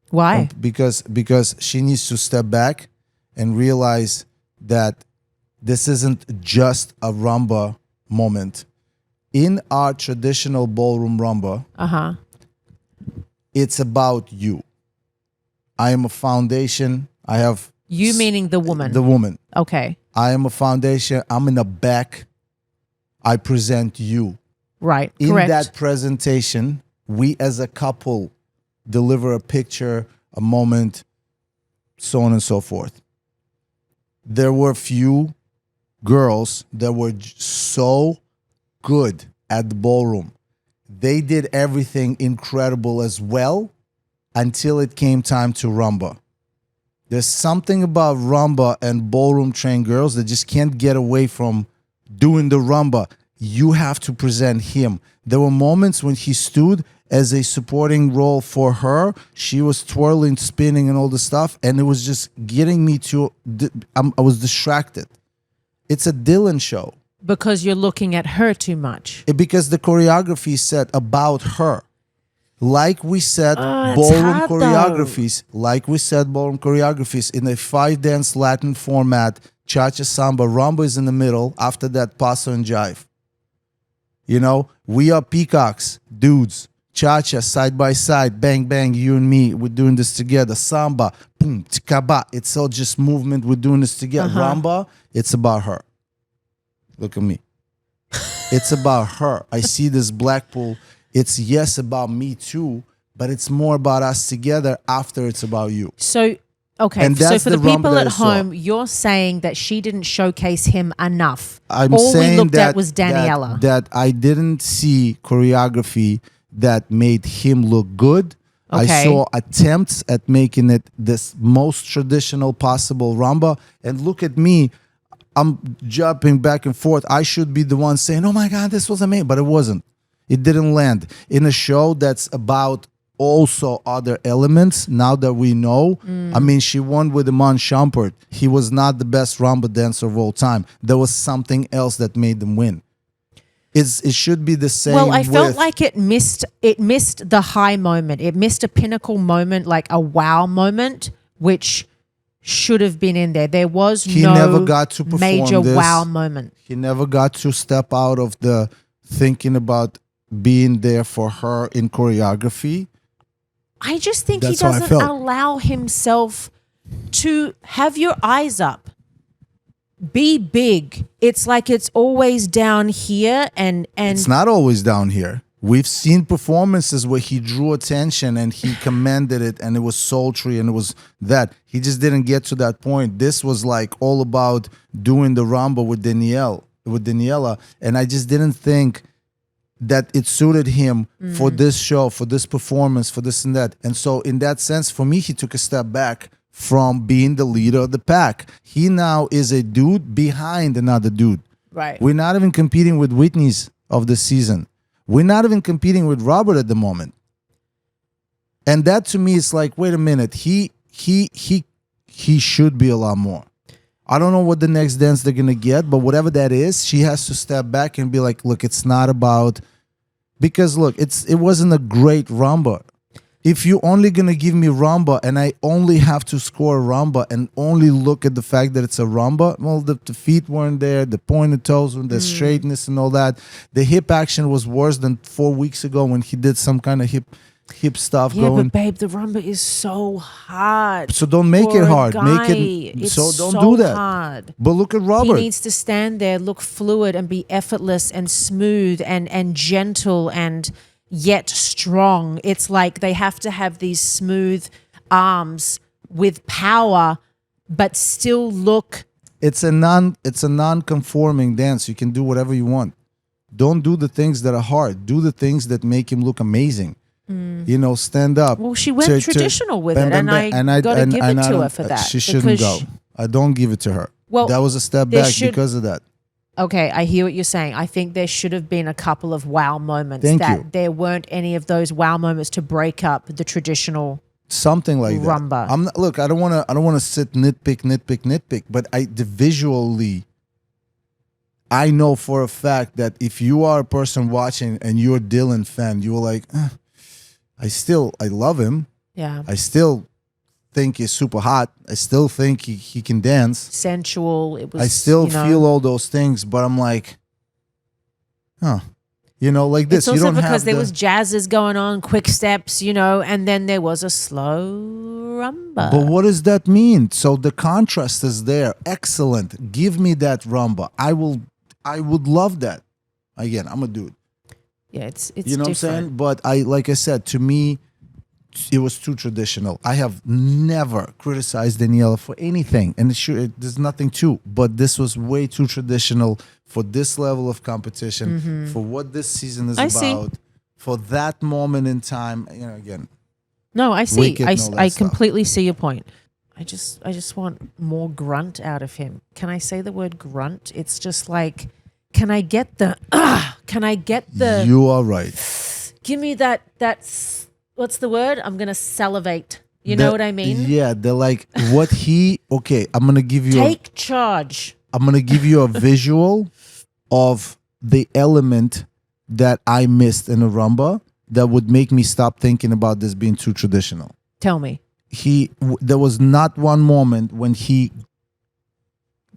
Why? Because she needs to step back and realize that this isn't just a rumba moment. In our traditional ballroom rumba, it's about you. I am a foundation. I have... You meaning the woman? The woman. Okay. I am a foundation. I'm in the back. I present you. Right. In Correct. that presentation, we as a couple deliver a picture, a moment, so on and so forth. There were few girls that were so good at the ballroom. They did everything incredible as well until it came time to rumba. There's something about rumba and ballroom trained girls that just can't get away from doing the rumba. You have to present him. There were moments when he stood as a supporting role for her. She was twirling, spinning, and all the stuff, and it was just getting me to. I was distracted. It's a Dylan show Because you're looking at her too much. because the choreography is set about her. Like we said, it's ballroom hard, choreographies. Like we said, ballroom choreographies in a 5-dance Latin format. Cha-cha, samba, rumba is in the middle. After that, paso and jive. You know, we are peacocks, dudes. Cha-cha, side by side, bang, bang, you and me. We're doing this together. Samba, boom, tikaba. It's all just movement. We're doing this together. Rumba, it's about her. Look at me. It's about her. I see this Blackpool. It's yes about me too, but it's more about us together after it's about you. So, okay, And so that's for the the rumba people that at I saw. home, you're saying that she didn't showcase him enough. I'm All saying we looked that, at was Daniela. That I didn't see choreography that made him look good. I Okay. saw attempts at making it this most traditional possible rumba. And look at me. I'm jumping back and forth. I should be the one saying, oh my God, this was amazing. But it wasn't. It didn't land. In a show that's about also other elements, now that we know. I mean, she won with Iman Shumpert. He was not the best rumba dancer of all time. There was something else that made them win. It should be the same. Well, I felt with- like it missed the high moment. It missed a pinnacle moment, like a wow moment, which should have been in there. There was He no never got to perform major this. wow moment. He never got to step out of the thinking about being there for her in choreography. I just think That's he how I doesn't felt. allow himself to have your eyes up. Be big. It's like it's always down here and It's not always down here. We've seen performances where he drew attention and he commanded it and it was sultry and it was that. He just didn't get to that point. This was like all about doing the rumba with Daniela. And I just didn't think that it suited him for this show, for this performance, for this and that. And so in that sense, for me, he took a step back from being the leader of the pack. He now is a dude behind another dude. right. We're not even competing with Whitney's of the season. We're not even competing with Robert at the moment. And that to me is like, wait a minute, he should be a lot more. I don't know what the next dance they're gonna get, but whatever that is, she has to step back and be like, look, it's not about, because look, it wasn't a great rumba. If you're only gonna give me rumba and I only have to score rumba and only look at the fact that it's a rumba, well, the feet weren't there, the pointed toes, the straightness and all that. The hip action was worse than 4 weeks ago when he did some kind of hip stuff Yeah, going. but babe, the rumba is so hard. So don't make for it a hard. Make guy. it It's so don't do that. Hard. But look at He Robert. needs to stand there, look fluid, and be effortless and smooth and gentle and yet strong. It's like they have to have these smooth arms with power, but still look. It's a non-conforming dance. You can do whatever you want. Don't do the things that are hard. Do the things that make him look amazing. You know, stand up. Well, she went traditional with it, and I gotta give it to her for that. She shouldn't because go. I don't give it to her. Well, that was a step there back should- because of that. Okay, I hear what you're saying. I think there should have been a couple of wow moments. Thank that you. there weren't any of those wow moments to break up the traditional. Something like Rumba. that. I'm not, look, I don't want to sit nitpick, but visually, I know for a fact that if you are a person watching and you're a Dylan fan, you're like, I love him. Yeah. I still think he's super hot. I still think he can dance. Sensual. It was. I still you know, feel all those things, but I'm like, you know, like this. It's also You don't because have there the- was jazzes going on, quick steps, you know, and then there was a slow rumba. But what does that mean? So the contrast is there. Excellent. Give me that rumba. I would love that. Again, I'm a dude. Yeah, it's You know different. what I'm saying? But like I said, to me, too traditional. I have never criticized Daniela for anything, and there's nothing to. But this was way too traditional for this level of competition, for what this season is about, for that moment in time. You know, again. No, I see. Wicked and all that I stuff. completely see your point. I just want more grunt out of him. Can I say the word grunt? It's just like, can I get the? Can I get the? You are right. Give me that. That's what's the word? I'm gonna salivate. You know what I mean? Yeah, they're like what he. Okay, I'm gonna give you. Take charge. I'm gonna give you a visual of the element that I missed in a rumba that would make me stop thinking about this being too traditional. Tell me. There was not one moment when he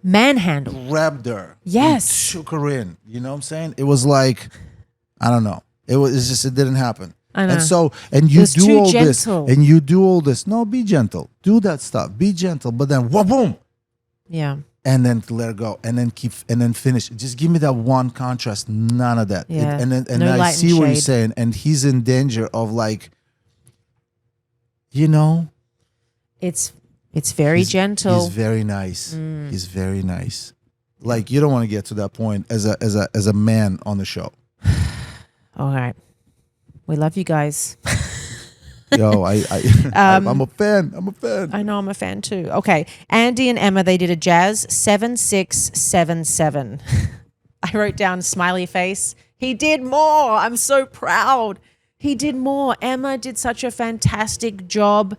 Manhandle. grabbed her. Yes. He took her in. You know what I'm saying? It was like, I don't know. It didn't happen. I know. And so, and you was do too all gentle. this, and you do all this. No, be gentle. Do that stuff. Be gentle. But then, boom. Yeah. And then let it go, and then finish. Just give me that one contrast. None of that. Yeah. And No I light see and what you're shade. saying, and he's in danger of like, you know, It's very gentle. He's very nice. He's very nice. Like you don't want to get to that point as a man on the show. All right. We love you guys. Yo, I'm a fan. I'm a fan. I know I'm a fan too. Okay. Andy and Emma, they did a jazz 7677. I wrote down smiley face. He did more. I'm so proud. He did more. Emma did such a fantastic job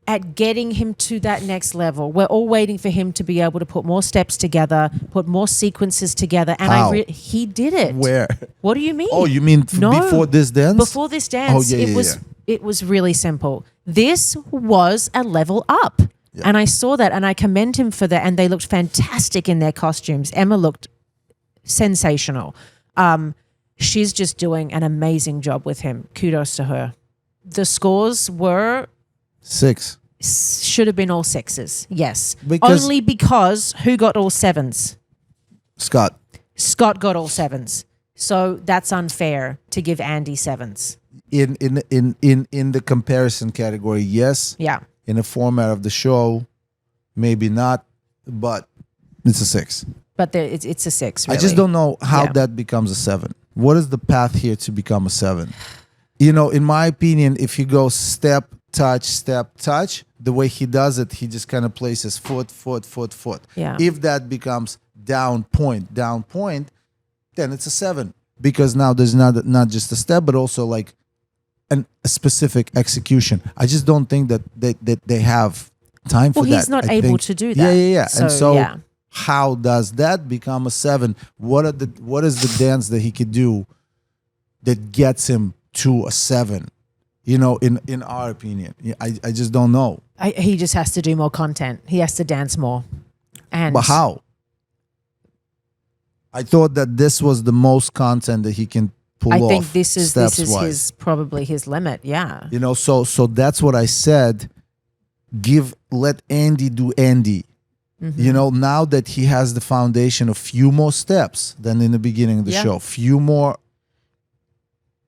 at getting him to that next level. We're all waiting for him to be able to put more steps together, put more sequences together. And How? he did it. Where? What do you mean? Oh, you mean before this dance? Before this dance, Oh, yeah, it was really simple. This was a level up. Yeah. And I saw that and I commend him for that. And they looked fantastic in their costumes. Emma looked sensational. She's just doing an amazing job with him. Kudos to her. The scores were 6. should have been all 6s. Yes. Because- Only because who got all 7s? Scott. Scott got all 7s. So that's unfair to give Andy 7s. In the comparison category, yes. Yeah. In the format of the show, maybe not, but it's a 6. But it's a 6, really. I just don't know how Yeah. that becomes a 7. What is the path here to become a 7? You know, in my opinion, if you go step, touch, the way he does it, he just kind of places foot. Yeah. If that becomes down point, then it's a 7. Because now there's not just a step, but also like a specific execution. I just don't think that they have time for that. Well, he's not I able think- to do that. Yeah. And so yeah. how does that become a 7? What is the dance that he could do that gets him to a 7? You know, in our opinion, I just don't know. He just has to do more content. He has to dance more. And But how? I thought that this was the most content that he can pull off. I think this is steps-wise. probably his limit. Yeah. You know, so that's what I said. Let Andy do Andy. Mm-hmm. You know, now that he has the foundation of few more steps than in the beginning of the show, few more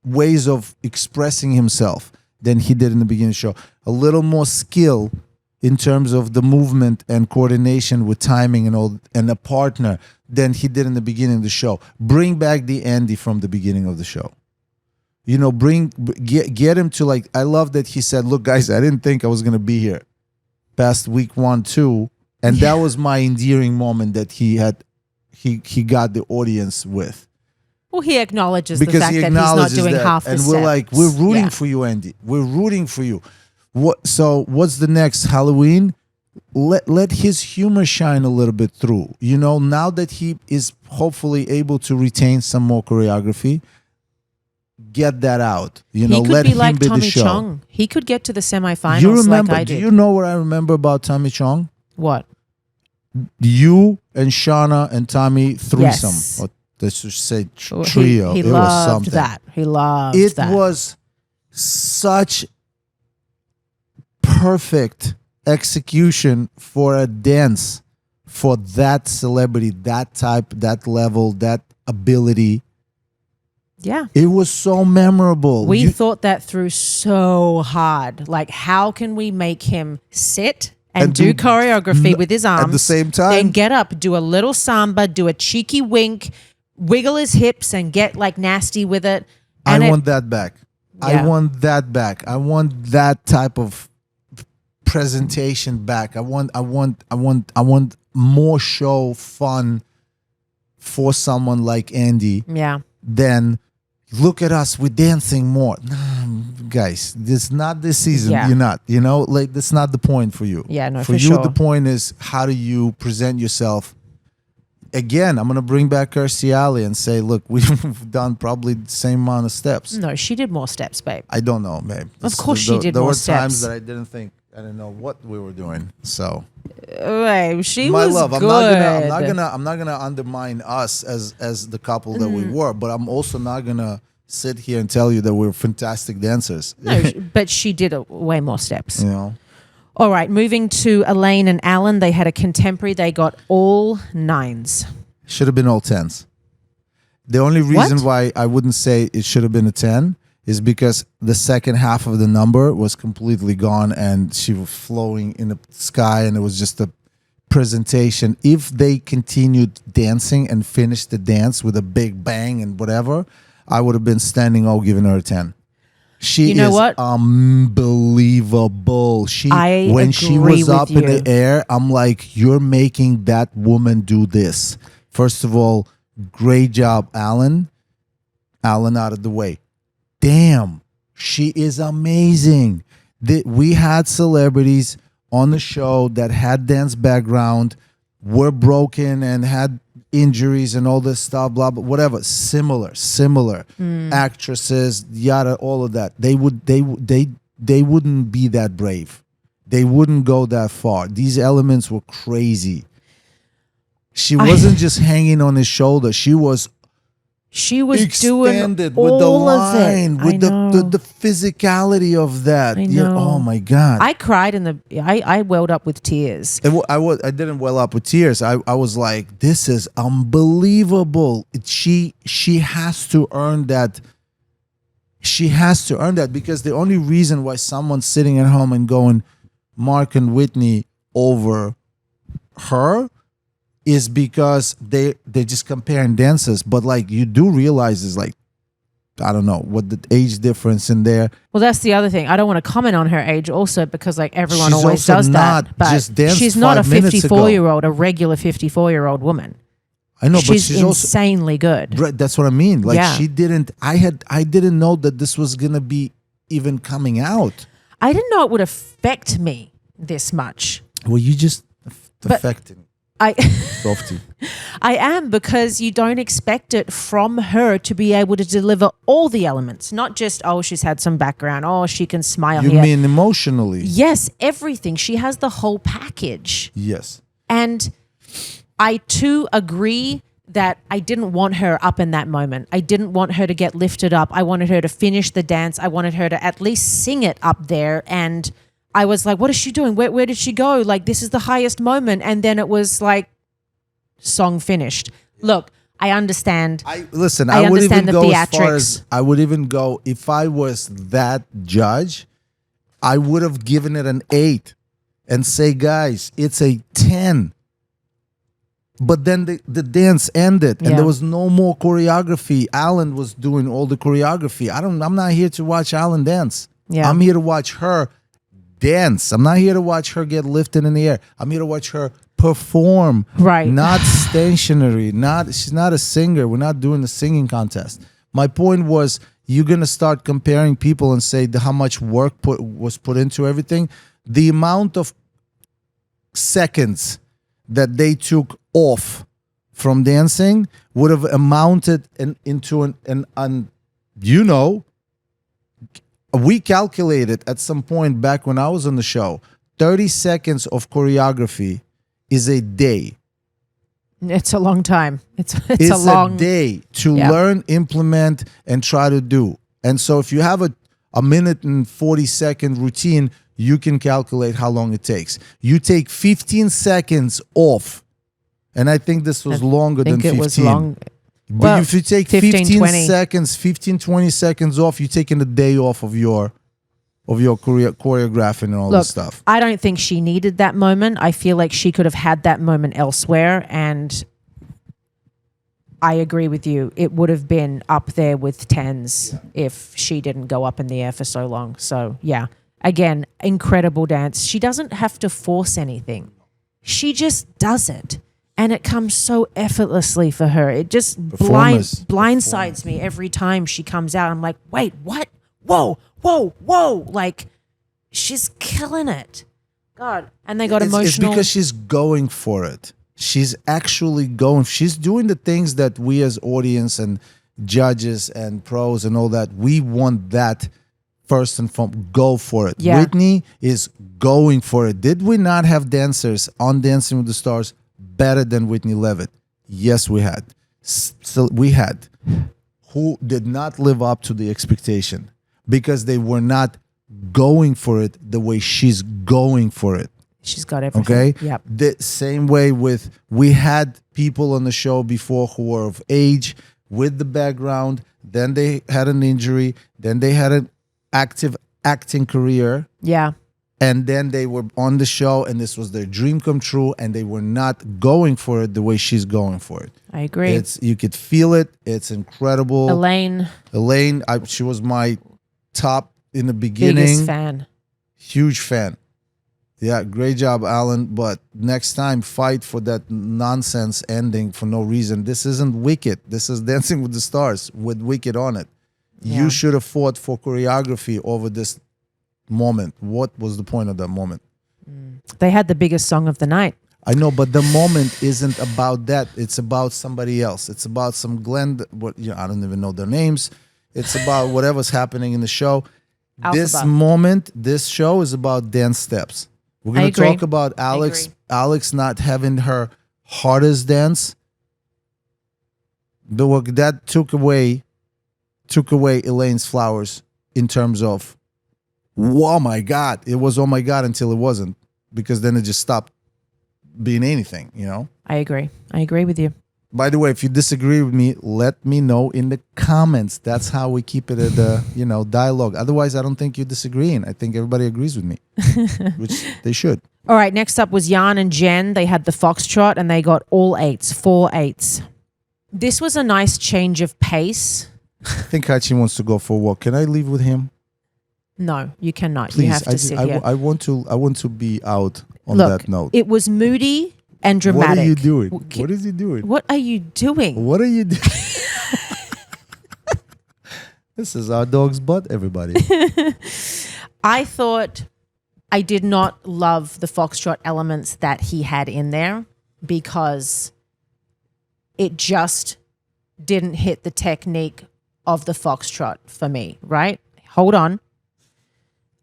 ways of expressing himself than he did in the beginning of the show, a little more skill in terms of the movement and coordination with timing and a partner than he did in the beginning of the show. Bring back the Andy from the beginning of the show. You know, get him to like, I love that he said, look guys, I didn't think I was going to be here past week 1, 2. And that was my endearing moment that he got the audience with. Well, he acknowledges Because the fact he that he's not acknowledges doing that. half the and steps. we're like, we're rooting Yeah. for you, Andy. We're rooting for you. So what's the next Halloween? Let his humor shine a little bit through. You know, now that he is hopefully able to retain some more choreography, get that out. You know, He could let be him like be the Tommy show. Chong. He could get to the semifinals You remember? like I Do did. you know what I remember about Tommy Chong? What? You and Shauna and Tommy threesome. Yes. Or let's just say Well, trio. He It was loved something. that. He loved It that. was such perfect execution for a dance for that celebrity, that type, that level, that ability. Yeah. It was so memorable. We thought that through so hard. Like, how can we make him sit and do choreography with his arms at the same time? Then get up, do a little samba, do a cheeky wink, wiggle his hips and get like nasty with it. And I want that back. Yeah. I want that back. I want that type of presentation back. I want more show fun for someone like Andy. Yeah. Than look at us, we're dancing more. Guys, this not this season. Yeah. You're not. You know, like that's not the point for you. Yeah, no, for for you, sure. the point is how do you present yourself. Again, I'm gonna bring back Kirstie Alley and say, look, we've done probably the same amount of steps. No, she did more steps, babe. I don't know, babe. Of course she did there more were steps. times that I didn't know what we were doing. So Babe, she my was love, good. I'm not gonna undermine us as the couple that we were, but I'm also not gonna sit here and tell you that we're fantastic dancers. No, but she did way more steps. You know. All right, moving to Elaine and Alan. They had a contemporary. They got all 9s. Should have been all 10s. The only reason What? why I wouldn't say it should have been a 10 is because the second half of the number was completely gone and she was flowing in the sky and it was just a presentation. If they continued dancing and finished the dance with a big bang and whatever, I would have been standing giving her a 10. She You know is what? unbelievable. When she agree was with up in you. the air, I'm like, you're making that woman do this. First of all, great job, Alan. Alan out of the way. Damn, she is amazing. We had celebrities on the show that had dance background, were broken and had injuries and all this stuff, blah, blah, whatever. Similar actresses, yada, all of that. They wouldn't be that brave. They wouldn't go that far. These elements were crazy. She wasn't just hanging on his shoulder. She was doing extended all with the of it. line, with I know. the physicality of that. I Yeah, know. oh my God. I cried I welled up with tears. I didn't well up with tears. I was like, this is unbelievable. She has to earn that. She has to earn that because the only reason why someone's sitting at home and going Mark and Whitney over her is because they're just comparing dances. But like you do realize is like, I don't know what the age difference in there. Well, that's the other thing. I don't want to comment on her age also because like everyone She's always also does not that. But just danced she's not a 5 minutes ago. 54-year-old, a regular 54-year-old woman. I know, but She's she's also insanely good. right. That's what I mean. Like Yeah. she didn't. I didn't know that this was gonna be even coming out. I didn't know it would affect me this much. Well, you just affected softy. I am because you don't expect it from her to be able to deliver all the elements, not just, oh, she's had some background, oh, she can smile You here. mean emotionally? Yes, everything. She has the whole package. Yes. And I too agree that I didn't want her up in that moment. I didn't want her to get lifted up. I wanted her to finish the dance. I wanted her to at least sing it up there. And I was like, what is she doing? Where did she go? Like, this is the highest moment. And then it was like, song finished. Look, I understand. I would even understand the go as far theatrics. as I would even go if I was that judge, I would have given it an 8 and say, guys, it's a 10. But then the dance ended and Yeah. there was no more choreography. Alan was doing all the choreography. I'm not here to watch Alan dance. Yeah. I'm here to watch her dance. I'm not here to watch her get lifted in the air. I'm here to watch her perform. Right. Not stationary. She's not a singer. We're not doing the singing contest. My point was you're gonna start comparing people and say how much work was put into everything. The amount of seconds that they took off from dancing would have amounted into an we calculated at some point back when I was on the show, 30 seconds of choreography is a day. It's a long time. It's It's a long a day to Yeah. learn, implement, and try to do. And so if you have a minute and 40-second routine, you can calculate how long it takes. You take 15 seconds off. And I think this was longer than I think 15. it was long. But Well, if you take 15, 20 seconds off, you're taking a day off of your choreographing and all this stuff. I don't think she needed that moment. I feel like she could have had that moment elsewhere, and I agree with you. It would have been up there with tens if she didn't go up in the air for so long. So, yeah. Again, incredible dance. She doesn't have to force anything. She just does it. And it comes so effortlessly for her. It just blindsides me every time she comes out. I'm like, wait, what? Whoa, whoa, whoa. Like, she's killing it. God. And they got emotional. It's because she's going for it. She's actually going. She's doing the things that we as audience and judges and pros and all that, we want that first and foremost. Go for it. Yeah. Whitney is going for it. Did we not have dancers on Dancing with the Stars better than Whitney Levitt? Yes, we had. So we had who did not live up to the expectation because they were not going for it the way she's going for it. She's got everything. Okay? Yep. The same way with, we had people on the show before who were of age with the background, then they had an injury, then they had an active acting career. Yeah. And then they were on the show and this was their dream come true and they were not going for it the way she's going for it. I agree. You could feel it. It's incredible. Elaine, she was my top in the beginning. biggest fan. Huge fan. Yeah, great job, Alan. But next time, fight for that nonsense ending for no reason. This isn't Wicked. This is Dancing with the Stars with Wicked on it. Yeah. You should have fought for choreography over this moment. What was the point of that moment? They had the biggest song of the night. I know, but the moment isn't about that. It's about somebody else. It's about some I don't even know their names. It's about whatever's happening in the show. This moment, this show is about dance steps. We're going to talk about Alex not having her hardest dance. That took away Elaine's flowers in terms of, oh my God. It was oh my God until it wasn't, because then it just stopped being anything, you know? I agree. I agree with you. By the way, if you disagree with me, let me know in the comments. That's how we keep it at the, dialogue. Otherwise, I don't think you're disagreeing. I think everybody agrees with me, which they should. All right, next up was Jan and Jen. They had the foxtrot and they got all 8s, 4 8s. This was a nice change of pace. I think Hachi wants to go for a walk. Can I leave with him? No, you cannot. Please, you have to sit here. I want to be out on that note. It was moody and dramatic. What are you doing? What is he doing? What are you doing? What are you doing? This is our dog's butt, everybody. I did not love the foxtrot elements that he had in there because it just didn't hit the technique of the foxtrot for me, right? Hold on.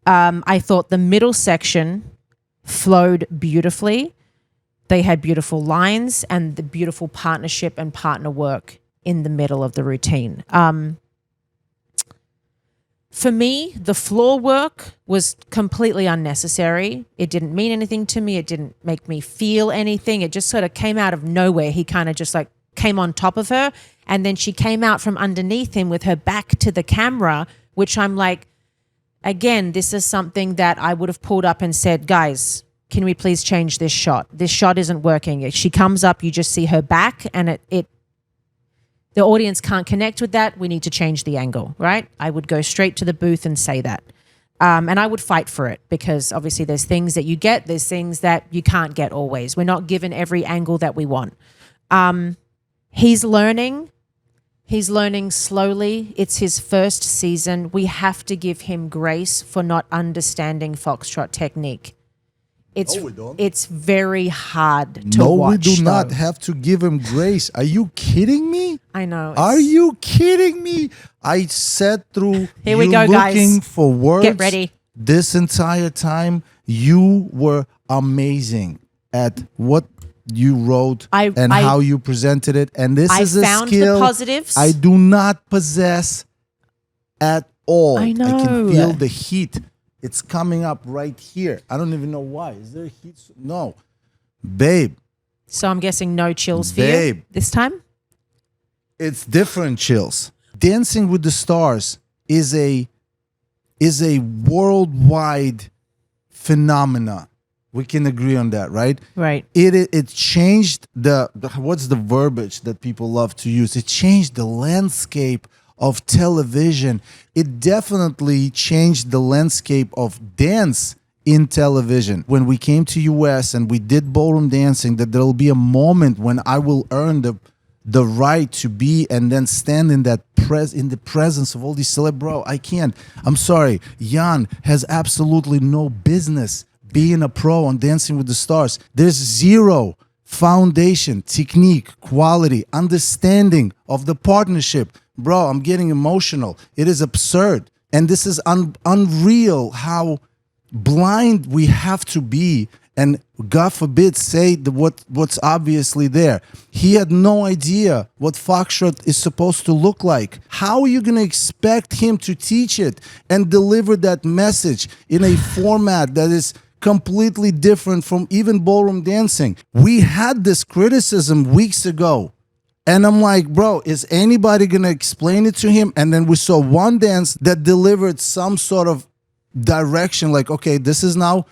I thought the middle section flowed beautifully. They had beautiful lines and the beautiful partnership and partner work in the middle of the routine. For me, the floor work was completely unnecessary. It didn't mean anything to me. It didn't make me feel anything. It just sort of came out of nowhere. He kind of just like came on top of her, and then she came out from underneath him with her back to the camera, which I'm like, again, this is something that I would have pulled up and said, guys, can we please change this shot? This shot isn't working. She comes up, you just see her back, and the audience can't connect with that. We need to change the angle, right? I would go straight to the booth and say that. And I would fight for it because obviously there's things that you get, there's things that you can't get always. We're not given every angle that we want. He's learning slowly. It's his first season. We have to give him grace for not understanding foxtrot technique. It's very hard to watch. No, we do not have to give him grace. Are you kidding me? I know. Are you kidding me? I sat through Here we go, guys. Looking for words. Get ready. This entire time, you were amazing at what you wrote and how you presented it. And this is a skill I found the positives. I do not possess at all. I know. I can feel the heat. It's coming up right here. I don't even know why. Is there heat? No. Babe. So I'm guessing no chills for you this time? It's different, Chills. Dancing with the Stars is a worldwide phenomena. We can agree on that, right? Right. It changed the what's the verbiage that people love to use? It changed the landscape of television. It definitely changed the landscape of dance in television. When we came to US and we did ballroom dancing, that there'll be a moment when I will earn the right to be and then stand in that in the presence of all these bro, I can't. I'm sorry. Jan has absolutely no business being a pro on Dancing with the Stars. There's zero foundation, technique, quality, understanding of the partnership. Bro, I'm getting emotional. It is absurd. And this is unreal how blind we have to be, and God forbid say what's obviously there. He had no idea what Foxtrot is supposed to look like. How are you going to expect him to teach it and deliver that message in a format that is completely different from even ballroom dancing? We had this criticism weeks ago. And I'm like, bro, is anybody going to explain it to him? And then we saw one dance that delivered some sort of direction, like, okay, this is now,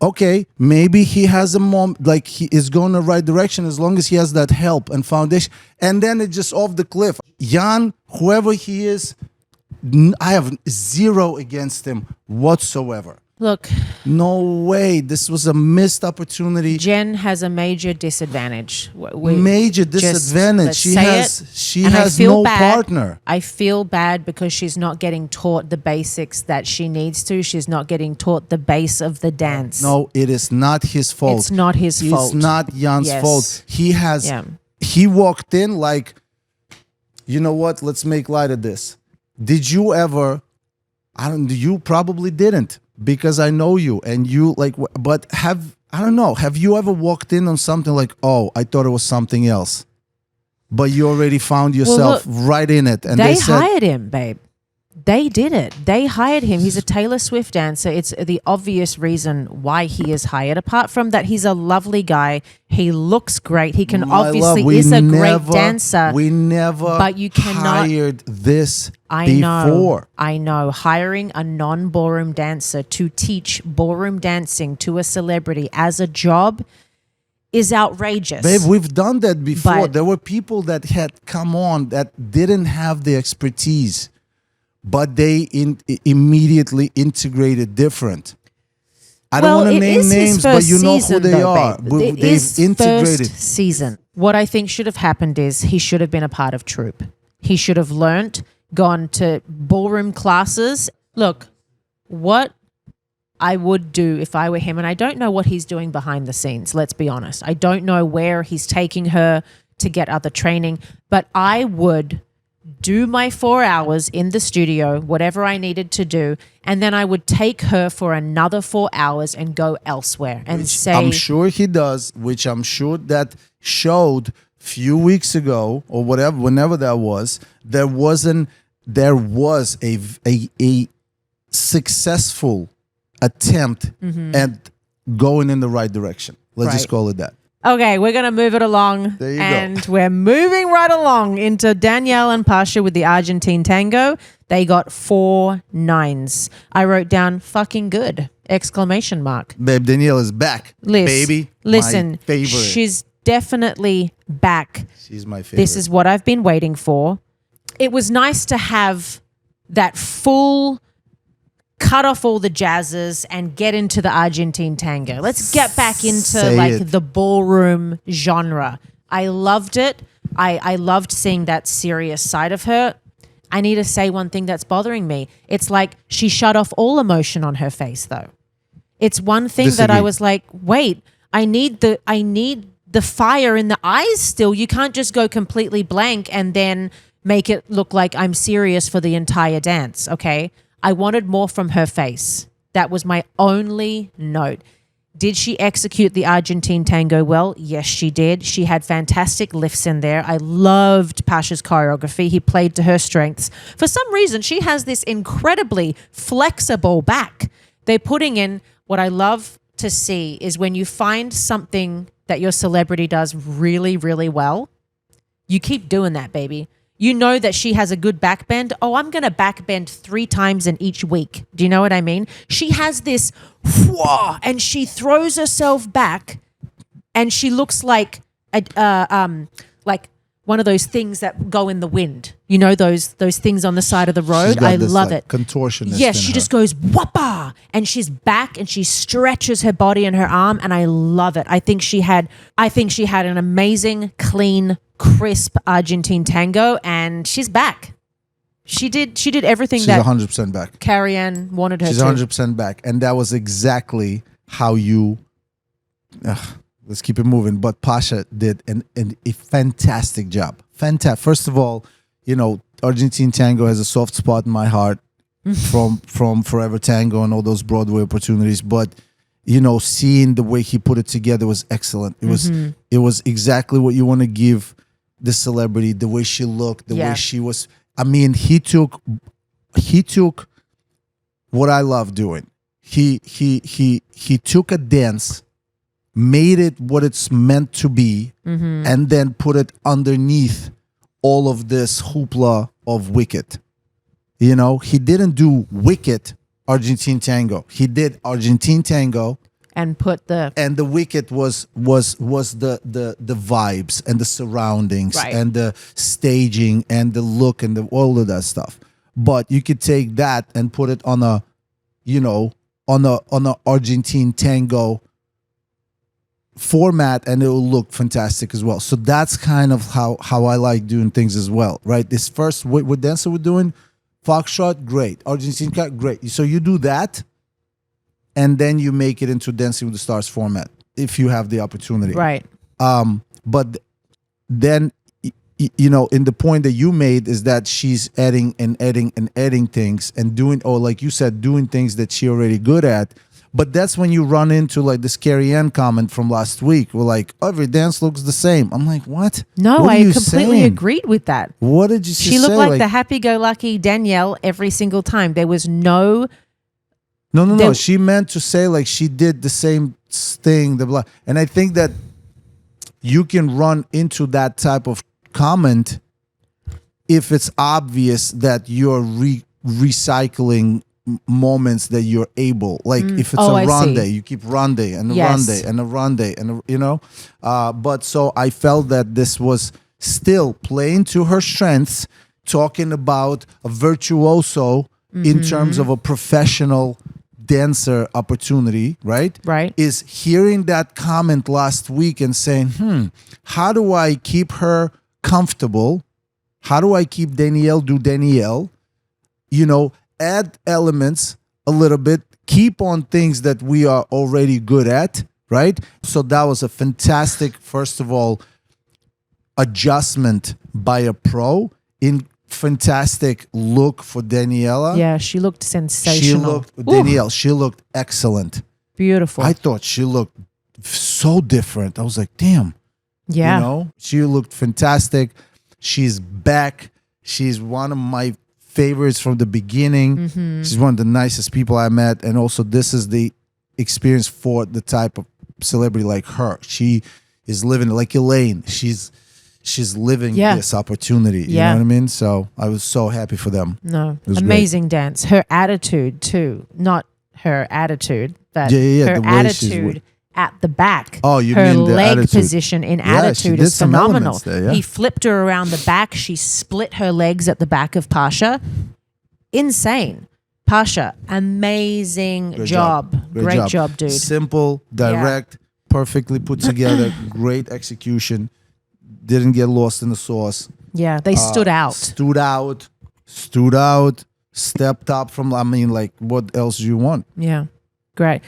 okay, maybe he has a moment, like he is going the right direction as long as he has that help and foundation. And then it's just off the cliff. Jan, whoever he is, I have zero against him whatsoever. Look, no way. This was a missed opportunity. Jen has a major disadvantage. Major disadvantage. She has no partner. I feel bad because she's not getting taught the basics that she needs to. She's not getting taught the base of the dance. No, it is not his fault. It's not his fault. It's not Jan's fault. He has. Yeah. He walked in like, you know what? Let's make light of this. Did you ever? You probably didn't. Because I know you and you like, but I don't know, have you ever walked in on something like, oh, I thought it was something else, but you already found yourself right in it? And they hired him, babe. They did it. They hired him. He's a Taylor Swift dancer. It's the obvious reason why he is hired. Apart from that, he's a lovely guy. He looks great. He can is a great dancer. We never but you cannot, hired this before. I know. Hiring a non-ballroom dancer to teach ballroom dancing to a celebrity as a job is outrageous. Babe, we've done that before. But there were people that had come on that didn't have the expertise, but they immediately integrated different. I don't want to name names, but you know who they are. They've integrated. First season. What I think should have happened is he should have been a part of troupe. He should have learnt, gone to ballroom classes. Look, what I would do if I were him, and I don't know what he's doing behind the scenes, let's be honest. I don't know where he's taking her to get other training, but I would do my 4 hours in the studio, whatever I needed to do, and then I would take her for another 4 hours and go elsewhere and say... I'm sure he does, which I'm sure that showed few weeks ago or whatever, whenever that was, there was a successful attempt at going in the right direction. Let's just call it that. Okay, we're going to move it along. There you and go. We're moving right along into Danielle and Pasha with the Argentine tango. They got 4 9s. I wrote down fucking good! ! Babe, Danielle is back. Baby, listen, my favorite. She's definitely back. She's my favorite. This is what I've been waiting for. It was nice to have that full cut off all the jazzes and get into the Argentine tango. Let's get back into the ballroom genre. I loved it. I loved seeing that serious side of her. I need to say one thing that's bothering me. It's like she shut off all emotion on her face though. It's one thing that I was like, wait, I need the fire in the eyes still. You can't just go completely blank and then make it look like I'm serious for the entire dance, okay? I wanted more from her face. That was my only note. Did she execute the Argentine tango well? Yes, she did. She had fantastic lifts in there. I loved Pasha's choreography. He played to her strengths. For some reason, she has this incredibly flexible back. They're putting in, what I love to see is when you find something that your celebrity does really, really well, You keep doing that, baby. You know that she has a good backbend. Oh, I'm going to backbend 3 times in each week. Do you know what I mean? She has this, and she throws herself back, and she looks like one of those things that go in the wind. You know, those things on the side of the road. I love it. Contortionist. Yes, she just goes whoppa, and she's back, and she stretches her body and her arm, and I love it. I think she had an amazing, clean, crisp Argentine tango, and she's back. She did everything that 100% back. Carrie Ann wanted her She's to. 100% back, and that was exactly how you. Let's keep it moving. But Pasha did a fantastic job. Fantastic. First of all, you know, Argentine tango has a soft spot in my heart from Forever Tango and all those Broadway opportunities. But you know, seeing the way he put it together was excellent. It was exactly what you want to give the celebrity. The way she looked, the way she was. I mean, he took what I love doing. He took a dance, made it what it's meant to be, and then put it underneath all of this hoopla of Wicked. You know, he didn't do Wicked Argentine tango. He did Argentine tango, and the Wicked was the vibes and the surroundings and the staging and the look and all of that stuff. But you could take that and put it on a Argentine tango format, and it will look fantastic as well. So that's kind of how I like doing things as well, right? This first what dancer we're doing, Foxtrot, great. Argentine cat, great. So you do that, and then you make it into Dancing with the Stars format if you have the opportunity, right? But then you know, in the point that you made is that she's adding things and doing, or like you said, doing things that she already good at. But that's when you run into like this Carrie Ann comment from last week. We're like, every dance looks the same. I'm like, what? No, what I completely agreed with that. What did you say? She looked like the happy-go-lucky Danielle every single time. There was no... No. She meant to say like she did the same thing. And I think that you can run into that type of comment if it's obvious that you're recycling moments that you're able, like if it's a ronde, you keep ronde and a ronde and a ronde and you know, but so I felt that this was still playing to her strengths, talking about a virtuoso in terms of a professional dancer opportunity, right? Is hearing that comment last week and saying, how do I keep her comfortable? How do I keep Danielle do Danielle? You know, add elements a little bit, keep on things that we are already good at, right? So that was a fantastic, first of all, adjustment by a pro, in fantastic look for Daniela. Yeah, she looked sensational. She looked excellent. Beautiful. I thought she looked so different. I was like, damn. Yeah. You know, she looked fantastic. She's back. She's one of my favorites from the beginning. She's one of the nicest people I met, and also this is the experience for the type of celebrity like her. She is living like Elaine. She's living this opportunity. You know what I mean? So I was so happy for them. No, amazing dance. Her attitude too, not her attitude, but her attitude at the back. Oh, you her mean the leg attitude. Position in attitude is phenomenal. There, He flipped her around the back. She split her legs at the back of Pasha. Insane. Pasha, amazing job. Great job, dude. Simple, direct, perfectly put together, great execution. Didn't get lost in the sauce. Yeah, they stood out. Stood out, stepped up from, I mean, like, what else do you want? Yeah, great.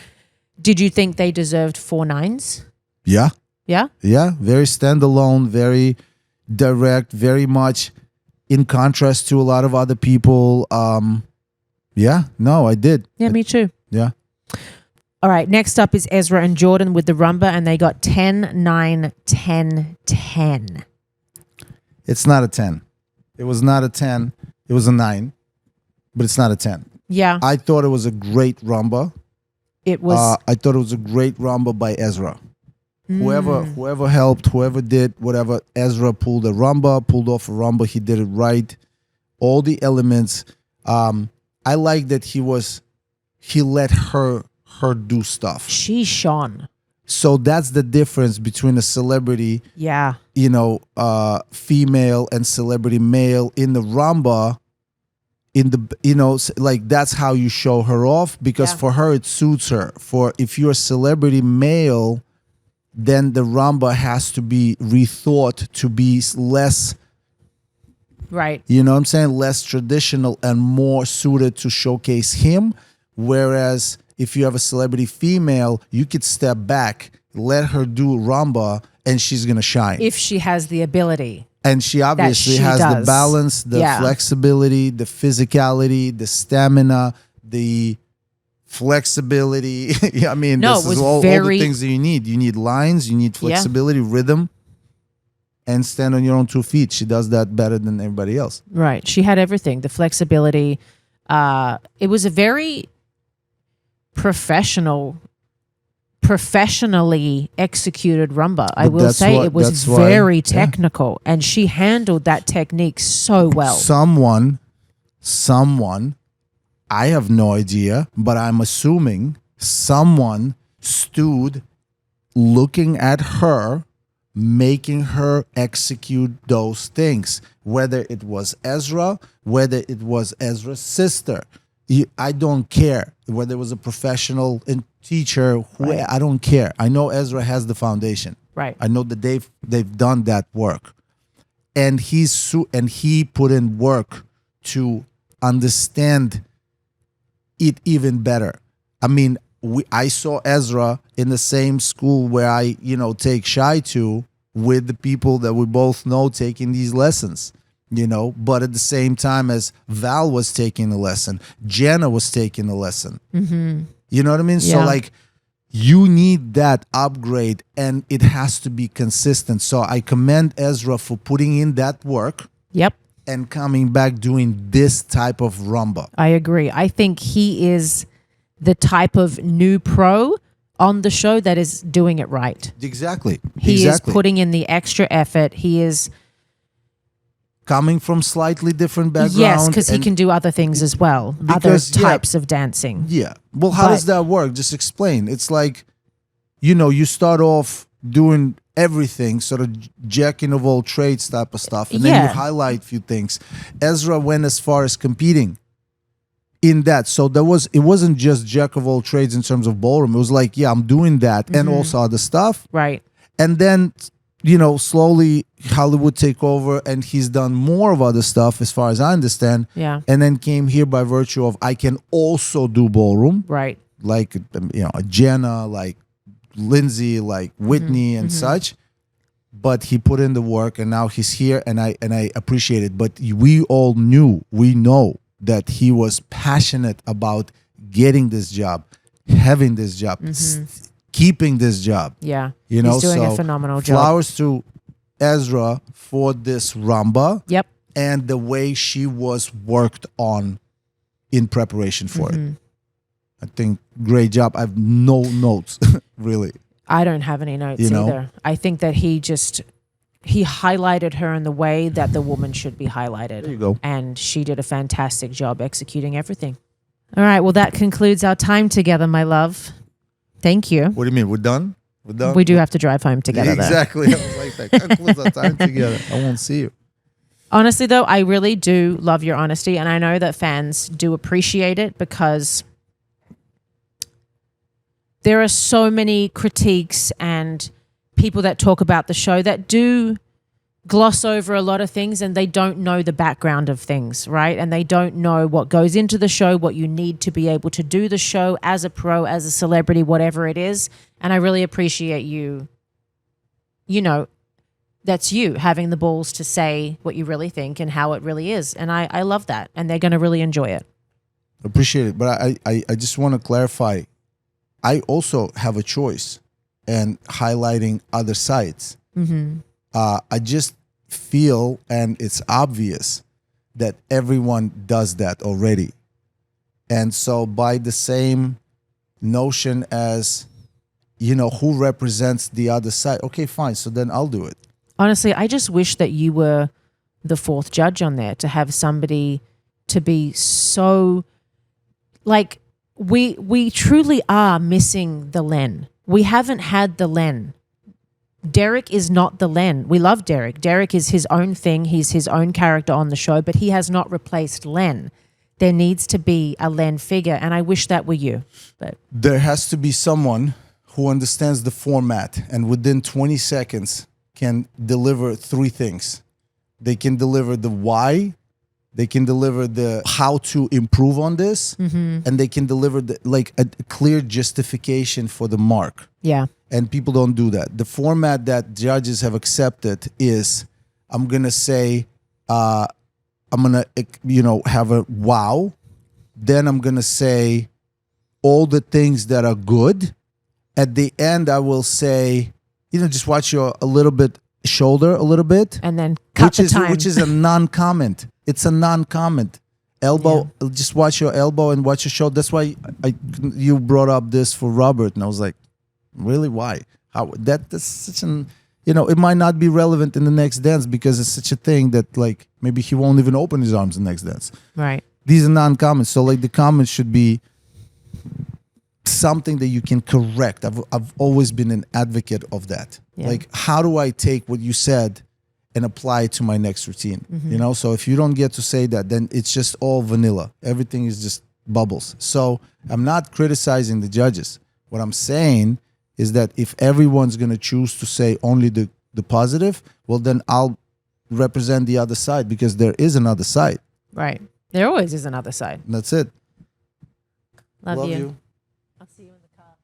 Did you think they deserved 4 9s? Yeah. Yeah? Yeah, very standalone, very direct, very much in contrast to a lot of other people. Yeah, no, I did. Yeah, me too. Yeah. All right, next up is Ezra and Jordan with the rumba, and they got 10, 9, 10, 10. It's not a 10. It was not a 10. It was a 9, but it's not a 10. Yeah. I thought it was a great rumba. It was. I thought it was a great rumba by Ezra. Whoever helped, whoever did whatever. Ezra pulled off a rumba. He did it right. All the elements. I like that he let her do stuff. She shone. So that's the difference between a celebrity, Yeah. female and celebrity male in the rumba. Like that's how you show her off, because for her it suits her. For if you're a celebrity male, then the rumba has to be rethought to be less, right? You know what I'm saying? Less traditional and more suited to showcase him. Whereas if you have a celebrity female, you could step back, let her do rumba, and she's gonna shine. If she has the ability. And she obviously has the balance, the flexibility, the physicality, the stamina, the flexibility. I mean, this is all the things that you need. You need lines, you need flexibility, rhythm, and stand on your own 2 feet. She does that better than everybody else. Right. She had everything, the flexibility. It was a very professionally executed rumba. I will say it was very technical, and she handled that technique so well. Someone, I have no idea, but I'm assuming someone stood looking at her, making her execute those things, whether it was Ezra, whether it was Ezra's sister. I don't care whether it was a professional teacher. I don't care. I know Ezra has the foundation. Right. I know that they've done that work, and he put in work to understand it even better. I mean, I saw Ezra in the same school where I take Shai to, with the people that we both know taking these lessons. But at the same time as Val was taking the lesson, Jenna was taking the lesson. Mm-hmm. You know what I mean? Yeah. So like, you need that upgrade, and it has to be consistent. So I commend Ezra for putting in that work. Yep. And coming back doing this type of rumba. I agree. I think he is the type of new pro on the show that is doing it right. Exactly. He is putting in the extra effort. He is coming from slightly different background. Yes, because he can do other things as well. Other types of dancing. Yeah. Well, how does that work? Just explain. It's like, you start off doing everything, sort of jacking of all trades type of stuff, and then you highlight a few things. Ezra went as far as competing in that. So it wasn't just jack of all trades in terms of ballroom. It was like, I'm doing that and also other stuff. Right. And then slowly Hollywood take over, and he's done more of other stuff as far as I understand. Yeah. And then came here by virtue of I can also do ballroom. Right. Like a Jenna, like Lindsay, like Whitney and such. But he put in the work, and now he's here, and I appreciate it. But we know that he was passionate about getting this job, having this job, keeping this job. Yeah. He's doing a phenomenal job. Flowers to Ezra for this rumba. Yep. And the way she was worked on in preparation for it. I think great job. I have no notes, really. I don't have any notes either. I think that he highlighted her in the way that the woman should be highlighted. There you go. And she did a fantastic job executing everything. All right. Well, that concludes our time together, my love. Thank you. What do you mean? We're done? We're done? We do have to drive home together, though. Exactly. I was like, that concludes our time together. I won't see you. Honestly, though, I really do love your honesty, and I know that fans do appreciate it, because there are so many critiques and people that talk about the show that do gloss over a lot of things, and they don't know the background of things, right? And they don't know what goes into the show, what you need to be able to do the show as a pro, as a celebrity, whatever it is. And I really appreciate you, that's you having the balls to say what you really think and how it really is. And I love that. And they're going to really enjoy it. Appreciate it. But I just want to clarify. I also have a choice in highlighting other sides. I just feel, and it's obvious, that everyone does that already. And so by the same notion as who represents the other side. Okay, fine. So then I'll do it. Honestly, I just wish that you were the fourth judge on there, to have somebody to be so, like, we truly are missing the Len. We haven't had the Len. Derek is not the Len. We love Derek. Derek is his own thing. He's his own character on the show, but he has not replaced Len. There needs to be a Len figure, and I wish that were you. But there has to be someone who understands the format and within 20 seconds can deliver three things. They can deliver the why, they can deliver the how to improve on this, and they can deliver a clear justification for the mark. yeah. And people don't do that. The format that judges have accepted is, I'm going to say, I'm going to, have a wow. Then I'm going to say all the things that are good. At the end, I will say, just watch your a little bit shoulder a little bit. And then cut the time. Which is a non-comment. It's a non-comment. Elbow, just watch your elbow and watch your shoulder. That's why you brought up this for Robert. And I was like, really? Why? How? That's such an, it might not be relevant in the next dance because it's such a thing that maybe he won't even open his arms in the next dance. Right. These are non-comments. So the comments should be something that you can correct. I've always been an advocate of that. Yeah. How do I take what you said and apply it to my next routine? So if you don't get to say that, then it's just all vanilla. Everything is just bubbles. So I'm not criticizing the judges. What I'm saying is that if everyone's going to choose to say only the positive, well, then I'll represent the other side because there is another side. Right. There always is another side. That's it. Love you. I'll see you in the car.